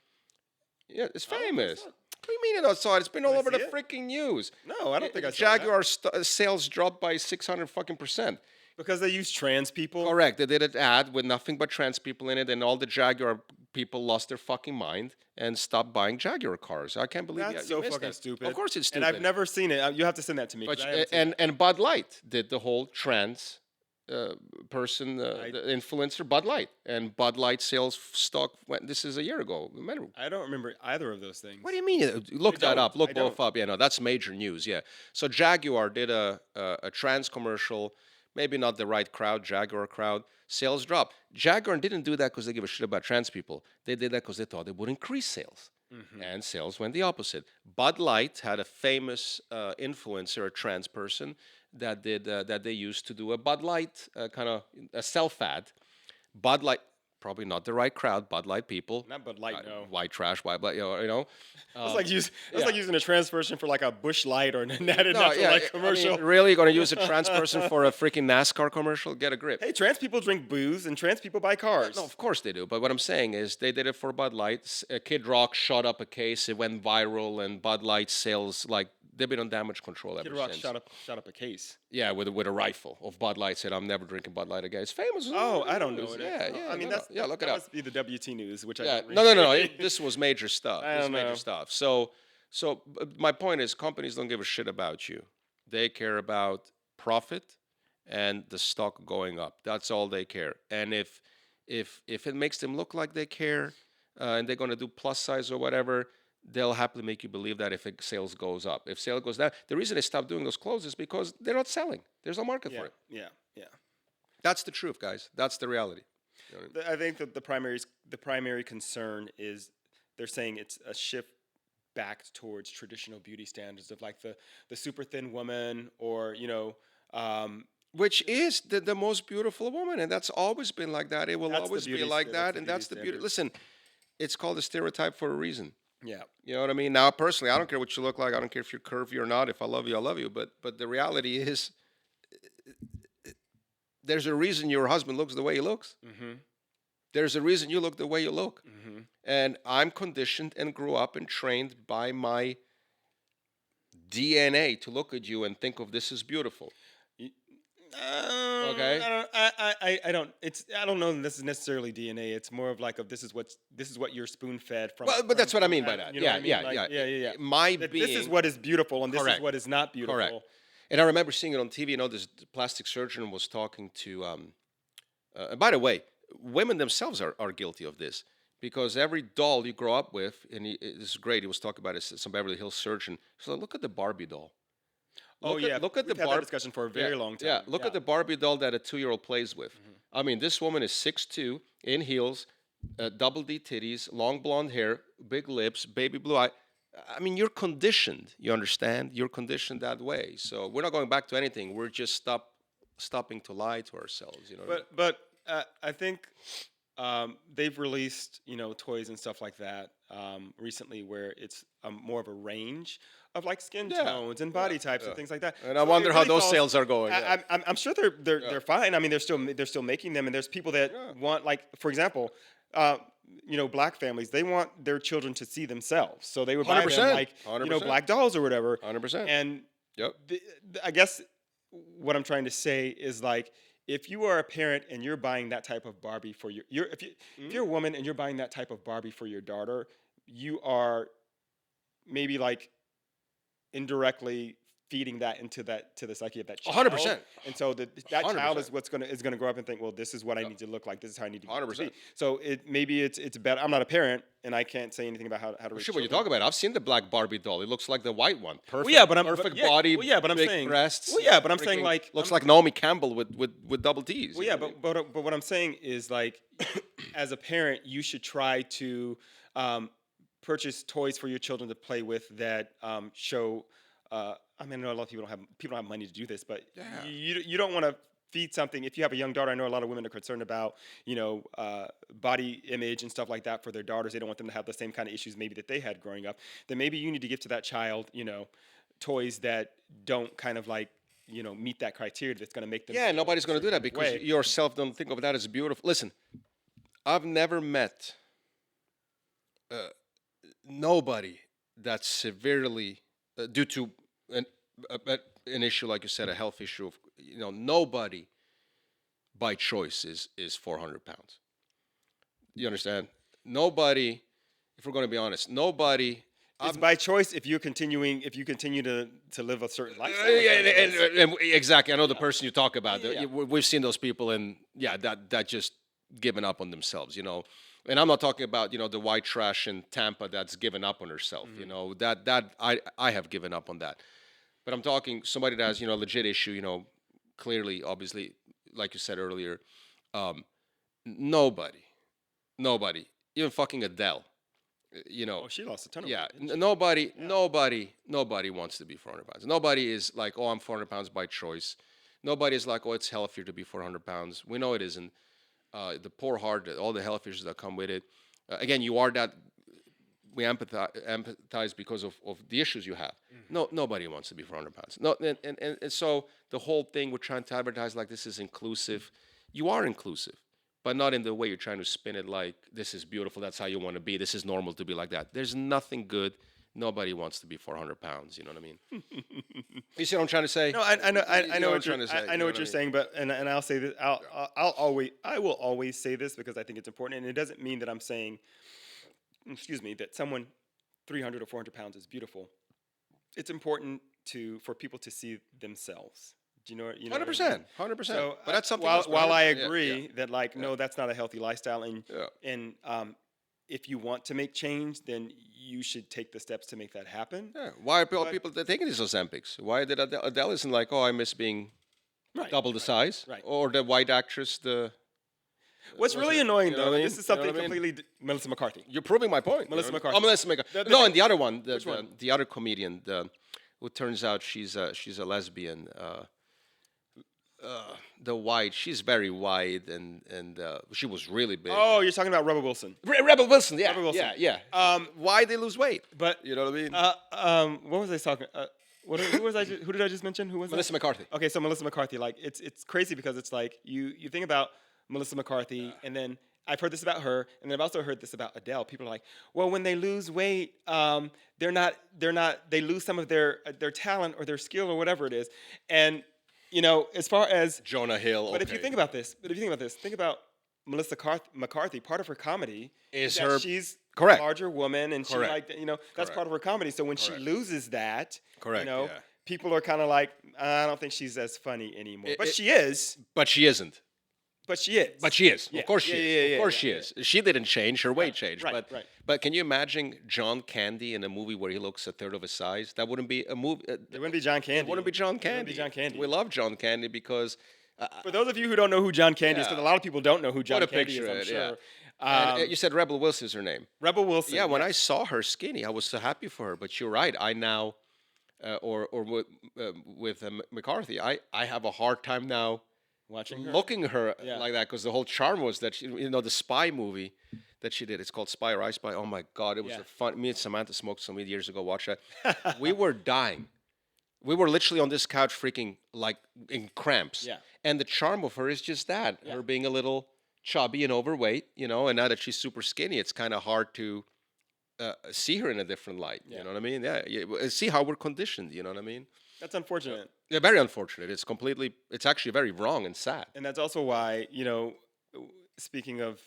Yeah, it's famous. What do you mean it outside? It's been all over the freaking news. No, I don't think I saw Jaguar sales dropped by 600 fucking %. because they use trans people. Correct. They did an ad with nothing but trans people in it, and all the Jaguar people lost their fucking mind and stopped buying Jaguar cars. I can't believe That's you so missed fucking that. stupid. Of course it's And stupid. I've never seen it. You have to send that to me. 'Cause But I haven't seen it. and Bud Light did the whole trans person, the influencer Bud Light, and Bud Light sales stock went. This is a year ago. Remember? I don't remember either of those things. What do you mean? Look that up. Look I both don't. up. Yeah, no, that's major news. Yeah. So Jaguar did a trans commercial. Maybe not the right crowd, Jaguar crowd. Sales dropped. Jaguar didn't do that because they give a shit about trans people. They did that because they thought it would increase sales. And sales went the opposite. Bud Light had a famous influencer, a trans person, that they used to do a Bud Light kind of a self ad. Bud Light, probably not the right crowd. Bud Light people, Not Bud Light, no. white trash, white blood, It's like using a trans person for like a Bush Light or a natural light commercial. I mean, really, you're going to use a trans person for a freaking NASCAR commercial? Get a grip. Hey, trans people drink booze and trans people buy cars. No, of course they do. But what I'm saying is they did it for Bud Light. Kid Rock shot up a case. It went viral, and Bud Light sales, like, they've been on damage control ever Kid Rock since. shot up a case. Yeah, with a rifle of Bud Light. Said, "I'm never drinking Bud Light again." It's famous. Oh, I don't know. Yeah. I mean, look it that up. must be the WT News, which I Yeah, don't no. read. This was major stuff. I This was don't major know. stuff. So my point is, companies don't give a shit about you. They care about profit and the stock going up. That's all they care. And if it makes them look like they care, and they're going to do plus size or whatever, they'll happily make you believe that if sales goes up. If sales goes down, the reason they stopped doing those clothes is because they're not selling. There's no market for it. Yeah. That's the truth, guys. That's the reality. You know what I mean? I think that the primary concern is they're saying it's a shift back towards traditional beauty standards of like the super thin woman, or Which is the most beautiful woman, and that's always been like that. It will that's the always be beauty like that's that, the and beauty that's the beauty. standard. Listen, it's called a stereotype for a reason. Yeah. You know what I mean? Now, personally, I don't care what you look like. I don't care if you're curvy or not. If I love you, I love you. But the reality is, there's a reason your husband looks the way he looks. Mm-hmm. There's a reason you look the way you look. Mm-hmm. And I'm conditioned and grew up and trained by my DNA to look at you and think of this as beautiful. Okay. I don't. I don't know that this is necessarily DNA. It's more of like this is what you're spoon fed from. Well, but that's what I mean by Adam, that. you know what I mean? Yeah, Like, yeah. yeah. My That being. this is what is beautiful, and this Correct. is what is not beautiful. Correct. And I remember seeing it on TV. This plastic surgeon was talking to. By the way, women themselves are guilty of this, because every doll you grow up with, and this is great. He was talking about it. Some Beverly Hills surgeon. So look at the Barbie doll. Look at We've the that discussion for a very long time. Yeah, look at the Barbie doll that a 2-year-old plays with. Mm-hmm. I mean, this woman is 6'2", in heels, double D titties, long blonde hair, big lips, baby blue eye. I mean, you're conditioned. You understand? You're conditioned that way. So we're not going back to anything. We're just stopping to lie to ourselves. You know. But I think they've released toys and stuff like that recently, where it's more of a range of like skin tones and body types and things like that. And I wonder how those sales are going. I'm sure they're fine. I mean, they're still making them, and there's people that want, like, for example, black families, they want their children to see themselves, so they would buy them like 100%. black dolls or whatever. 100%. And yep. I guess what I'm trying to say is, like, if you are a parent and you're buying that type of Barbie for if you're a woman and you're buying that type of Barbie for your daughter, you are maybe like indirectly feeding that into the psyche of that child. 100%. And so that 100%. Child is gonna grow up and think, well, this is what I need to look like. This is how I need to 100%. be. So maybe it's better. I'm not a parent, and I can't say anything about how to raise Sure, what you children. talk about. I've seen the black Barbie doll. It looks like the white one. Perfect. Well, yeah, but perfect body. Well, yeah, but I'm big saying breasts. Well, yeah, but I'm saying, like, looks like Naomi Campbell with double T's. Well, yeah, but what I'm saying is, like, as a parent, you should try to purchase toys for your children to play with that show. I mean, I know a lot of people don't have money to do this, but you don't want to feed something. If you have a young daughter, I know a lot of women are concerned about body image and stuff like that for their daughters. They don't want them to have the same kind of issues maybe that they had growing up. Then maybe you need to give to that child toys that don't kind of like meet that criteria that's going to make them. Yeah, nobody's going to do that because you yourself don't think of that as beautiful. Listen, I've never met nobody that's severely due to an issue, like you said, a health issue. Nobody by choice is 400 pounds. You understand? Nobody, if we're going to be honest, nobody. It's by choice if you continue to live a certain lifestyle. And exactly. I know the person you talk about. We've seen those people, and that just given up on themselves. And I'm not talking about the white trash in Tampa that's given up on herself. Mm-hmm. That I have given up on that. But I'm talking somebody that has a legit issue. Clearly, obviously, like you said earlier, nobody, even fucking Adele. Oh, she lost a ton of weight. Yeah, nobody wants to be 400 pounds. Nobody is like, oh, I'm 400 pounds by choice. Nobody is like, oh, it's healthier to be 400 pounds. We know it isn't. The poor heart, all the health issues that come with it. Again, you are that. We empathize because of the issues you have. Mm-hmm. No, nobody wants to be 400 pounds. No, and so the whole thing we're trying to advertise like this is inclusive. You are inclusive, but not in the way you're trying to spin it like this is beautiful. That's how you want to be. This is normal to be like that. There's nothing good. Nobody wants to be 400 pounds. You know what I mean? You see what I'm trying to say? No, I know what you're trying to say. I know what you're saying, but and I'll say this. I will always say this because I think it's important, and it doesn't mean that I'm saying, that someone 300 or 400 pounds is beautiful. It's important for people to see themselves. Do you know? 100%, 100%. So, but that's something. While I agree that no, that's not a healthy lifestyle, and if you want to make change, then you should take the steps to make that happen. Yeah. Why are people taking these Ozempics? Why did Adele isn't like, oh, I miss being Right. double the size, Right. or the white actress, the. What's was really it- annoying, you know though, what I and this mean? is You know something what I mean? completely Melissa McCarthy. You're proving my point. Melissa you know? McCarthy. Oh, Melissa McCarthy. The No, thing- and the other one, Which one? the other comedian, who turns out she's a lesbian. The white, she's very white, and she was really big. Oh, you're talking about Rebel Wilson. Rebel Wilson, yeah, Rebel Wilson. yeah, yeah. Why they lose weight? But You know what I mean? what was I talking? Who was I? Who did I just mention? Who was Melissa that? McCarthy. Okay, so Melissa McCarthy, like it's crazy because it's like you think about Melissa McCarthy, and then I've heard this about her, and then I've also heard this about Adele. People are like, well, when they lose weight, they lose some of their talent or their skill or whatever it is, and as far as Jonah Hill. But if you think about this, think about Melissa McCarthy. Part of her comedy Is that her- she's correct. a larger woman, and Correct. she that's Correct. part of her comedy. So when Correct. she loses that, Correct, yeah. people are kind of like, I don't think she's as funny anymore. But It- she is. But she isn't. But she is. But she is. Yeah. Of course she Yeah, is. yeah, yeah, of course yeah, she yeah. is. She didn't change. Her weight changed. right, but right. but can you imagine John Candy in a movie where he looks a third of his size? That wouldn't be a movie. It wouldn't be John Candy. It wouldn't be John Candy. It wouldn't be John Candy. We love John Candy because. For those of you who don't know who John Candy is, Yeah. because a lot of people don't know who John a Candy picture is, I'm it, sure. and, you said Rebel Wilson is her name. Rebel Wilson. Yeah, when I yes. saw her skinny, I was so happy for her. But you're right. I now, or with McCarthy, I have a hard time now watching her. looking at her Yeah. like that because the whole charm was that she, the Spy movie that she did. It's called Spy or I Spy. Oh my God, it was Yeah. a fun. Me and Samantha smoked some weed years ago. Watch that. We were dying. We were literally on this couch, freaking like in cramps. Yeah. And the charm of her is just that. Yeah. Her being a little chubby and overweight, and now that she's super skinny, it's kind of hard to see her in a different light. Yeah. You know what I mean? Yeah. See how we're conditioned. You know what I mean? That's unfortunate. Yeah, very unfortunate. It's actually very wrong and sad. And that's also why, speaking of,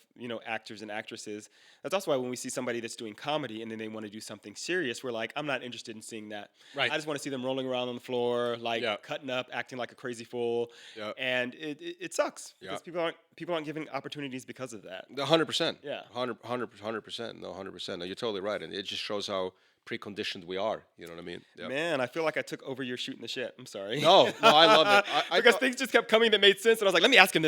actors and actresses, that's also why when we see somebody that's doing comedy and then they want to do something serious, we're like, I'm not interested in seeing that. Right. I just want to see them rolling around on the floor, like Yeah. cutting up, acting like a crazy fool. Yeah. And it sucks Yeah. because people aren't given opportunities because of that. 100%. Yeah. 100%. No, 100%. No, you're totally right. And it just shows how preconditioned we are. You know what I mean? Yeah. Man, I feel like I took over your shooting the shit. I'm sorry. No, I love it. Because thought- things just kept coming that made sense, and I was like, let me ask him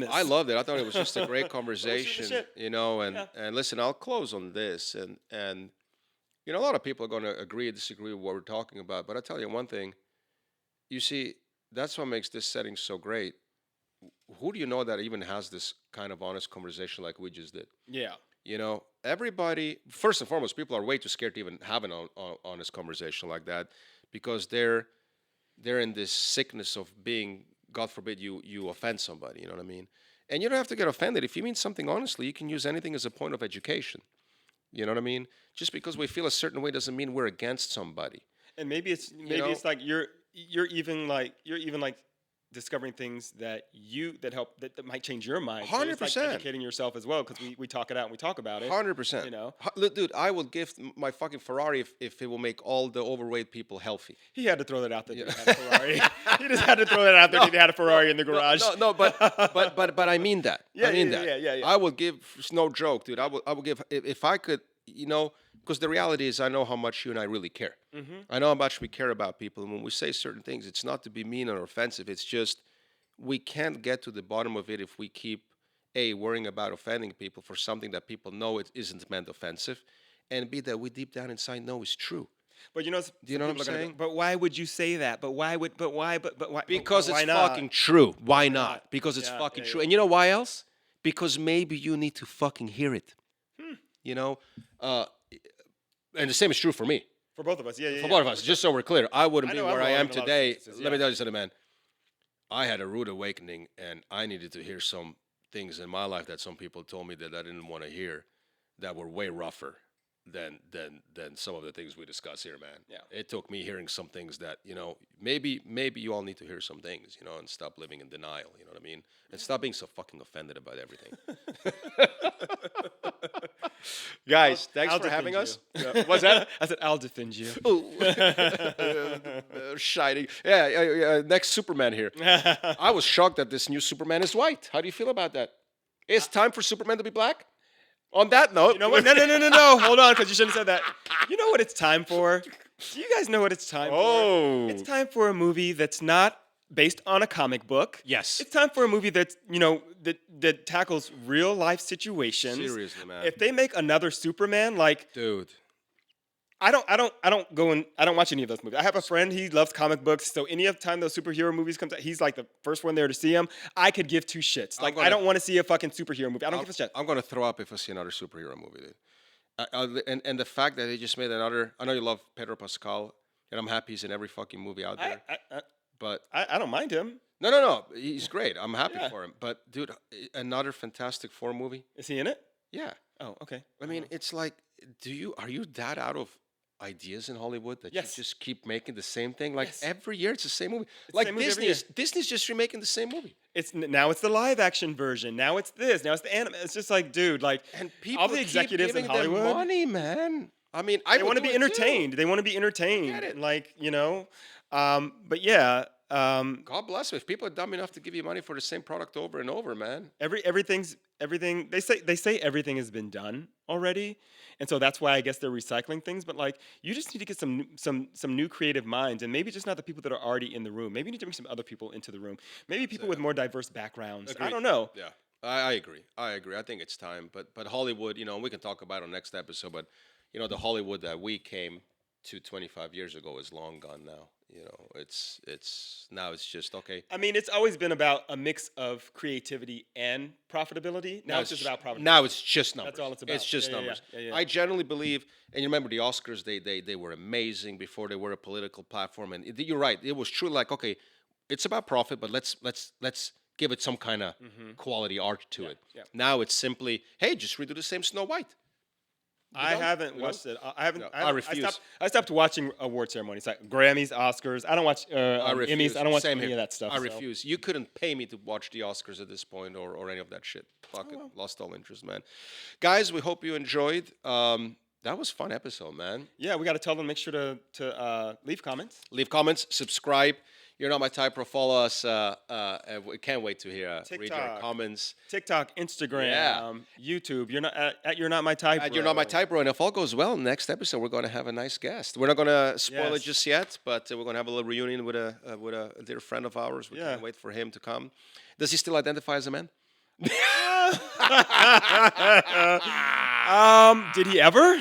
this. I loved it. I thought it was just a great shit. conversation, and Yeah. and listen, I'll close on this, and a lot of people are going to agree or disagree with what we're talking about, but I'll tell you one thing. You see, that's what makes this setting so great. Who do you know that even has this kind of honest conversation like we just did? Yeah. Everybody, first and foremost, people are way too scared to even have an honest conversation like that because they're in this sickness of being, God forbid, you offend somebody. You know what I mean? And you don't have to get offended. If you mean something honestly, you can use anything as a point of education. You know what I mean? Just because we feel a certain way doesn't mean we're against somebody. And maybe it's it's like you're even like discovering things that help that might change your mind. So it's like 100%. educating yourself as well because we talk it out and we talk about it. 100%. Look, dude, I will give my fucking Ferrari if it will make all the overweight people healthy. He had to throw that out there. That he had a Ferrari. He just had to throw that out there. That he had a Ferrari in the garage. No, but I mean that. Yeah, I mean yeah, that. yeah. I will give, it's no joke, dude. I will give if I could, because the reality is I know how much you and I really care. Mm-hmm. I know how much we care about people, and when we say certain things, it's not to be mean or offensive. It's just we can't get to the bottom of it if we keep worrying about offending people for something that people know it isn't meant offensive, and B, that we deep down inside know is true. But Do you know what I'm saying? But why would you say that? But why? Because why it's not? fucking true. Why not? not? Because it's Yeah, fucking yeah, true. yeah. And you know why else? Because maybe you need to fucking hear it. And the same is true for me. For both of us, yeah. For both of us, just so we're clear. I wouldn't I be know where I'm I wrong am in a lot of today. instances, Let me yeah. tell you something, man. I had a rude awakening, and I needed to hear some things in my life that some people told me that I didn't want to hear that were way rougher than some of the things we discuss here, man. Yeah. It took me hearing some things that, maybe you all need to hear some things, and stop living in denial, you know what I mean? And stop being so fucking offended about everything. Guys, thanks I'll for having defend us. you. What's that? I said I'll defend you. Shining. Yeah, next Superman here. I was shocked that this new Superman is white. How do you feel about that? It's time for Superman to be black? On that note. You know what? No. Hold on, because you shouldn't have said that. You know what it's time for? Do you guys know what it's time for? Oh. It's time for a movie that's not based on a comic book. Yes. It's time for a movie that's, that tackles real life situations. Seriously, man. If they make another Superman, like, Dude. I don't watch any of those movies. I have a friend, he loves comic books, so any of time those superhero movies comes out, he's like the first one there to see them. I could give two shits. Like, I don't want to see a fucking superhero movie. I don't give a shit. I'm gonna throw up if I see another superhero movie, dude. And the fact that they just made another. I know you love Pedro Pascal, and I'm happy he's in every fucking movie out there. But I don't mind him. no, he's great. I'm happy Yeah. for him. But dude, another Fantastic Four movie. Is he in it? Yeah. Oh, okay. I mean, it's like, are you that out of ideas in Hollywood that Yes. you just keep making the same thing? Like Yes. every year, it's the same movie. It's the Like same movie every Disney's just remaking the same movie. Now it's the live action version. Now it's this. Now it's the anime. It's just like, dude, like, And people all the keep executives in giving them Hollywood, money, man. I mean, I they want to be entertained. They want to be entertained. Get it. Like, but yeah, God bless them. If people are dumb enough to give you money for the same product over and over, man. everything. They say everything has been done already, and so that's why I guess they're recycling things. But like, you just need to get some new creative minds, and maybe just not the people that are already in the room. Maybe you need to bring some other people into the room. Maybe people with more diverse backgrounds. I Agreed. don't know. Yeah, I agree. I think it's time. But Hollywood, we can talk about it on next episode. But the Hollywood that we came to 25 years ago is long gone now. It's now it's just okay. I mean, it's always been about a mix of creativity and profitability. Now it's just about profitability. Now it's just numbers. That's all it's about. It's just Yeah, yeah, numbers. yeah, yeah. I generally believe, and you remember the Oscars, they were amazing before they were a political platform. And you're right, it was true. Like, okay, it's about profit, but let's give it some kind of quality art to it. yeah. Now it's simply, hey, just redo the same Snow White. I haven't watched it. I refuse. I stopped watching award ceremonies, like Grammys, Oscars. I don't watch Emmys. I don't watch Same any here. of that stuff. I so. refuse. You couldn't pay me to watch the Oscars at this point or any of that shit. Fuck it. Lost all interest, man. Guys, we hope you enjoyed. That was a fun episode, man. Yeah, we got to tell them, make sure to leave comments. Leave comments, subscribe. You're Not My Type, bro. Follow us. We can't wait to hear read your TikTok. comments. TikTok, Instagram, Yeah. YouTube. You're not at You're Not My Type. You're Not My Type, bro. And if all goes well, next episode we're going to have a nice guest. We're not going to spoil it Yes. just yet, but we're going to have a little reunion with a dear friend of ours. We Yeah. can't wait for him to come. Does he still identify as a man? Did he ever?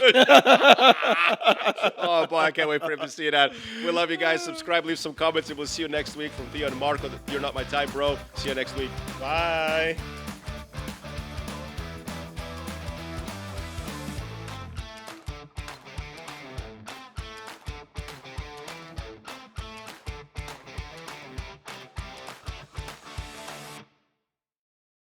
Oh boy, I can't wait for him to see that. We love you guys. Subscribe, leave some comments, and we'll see you next week from Theo and Marko. You're Not My Type, bro. See you next week. Bye.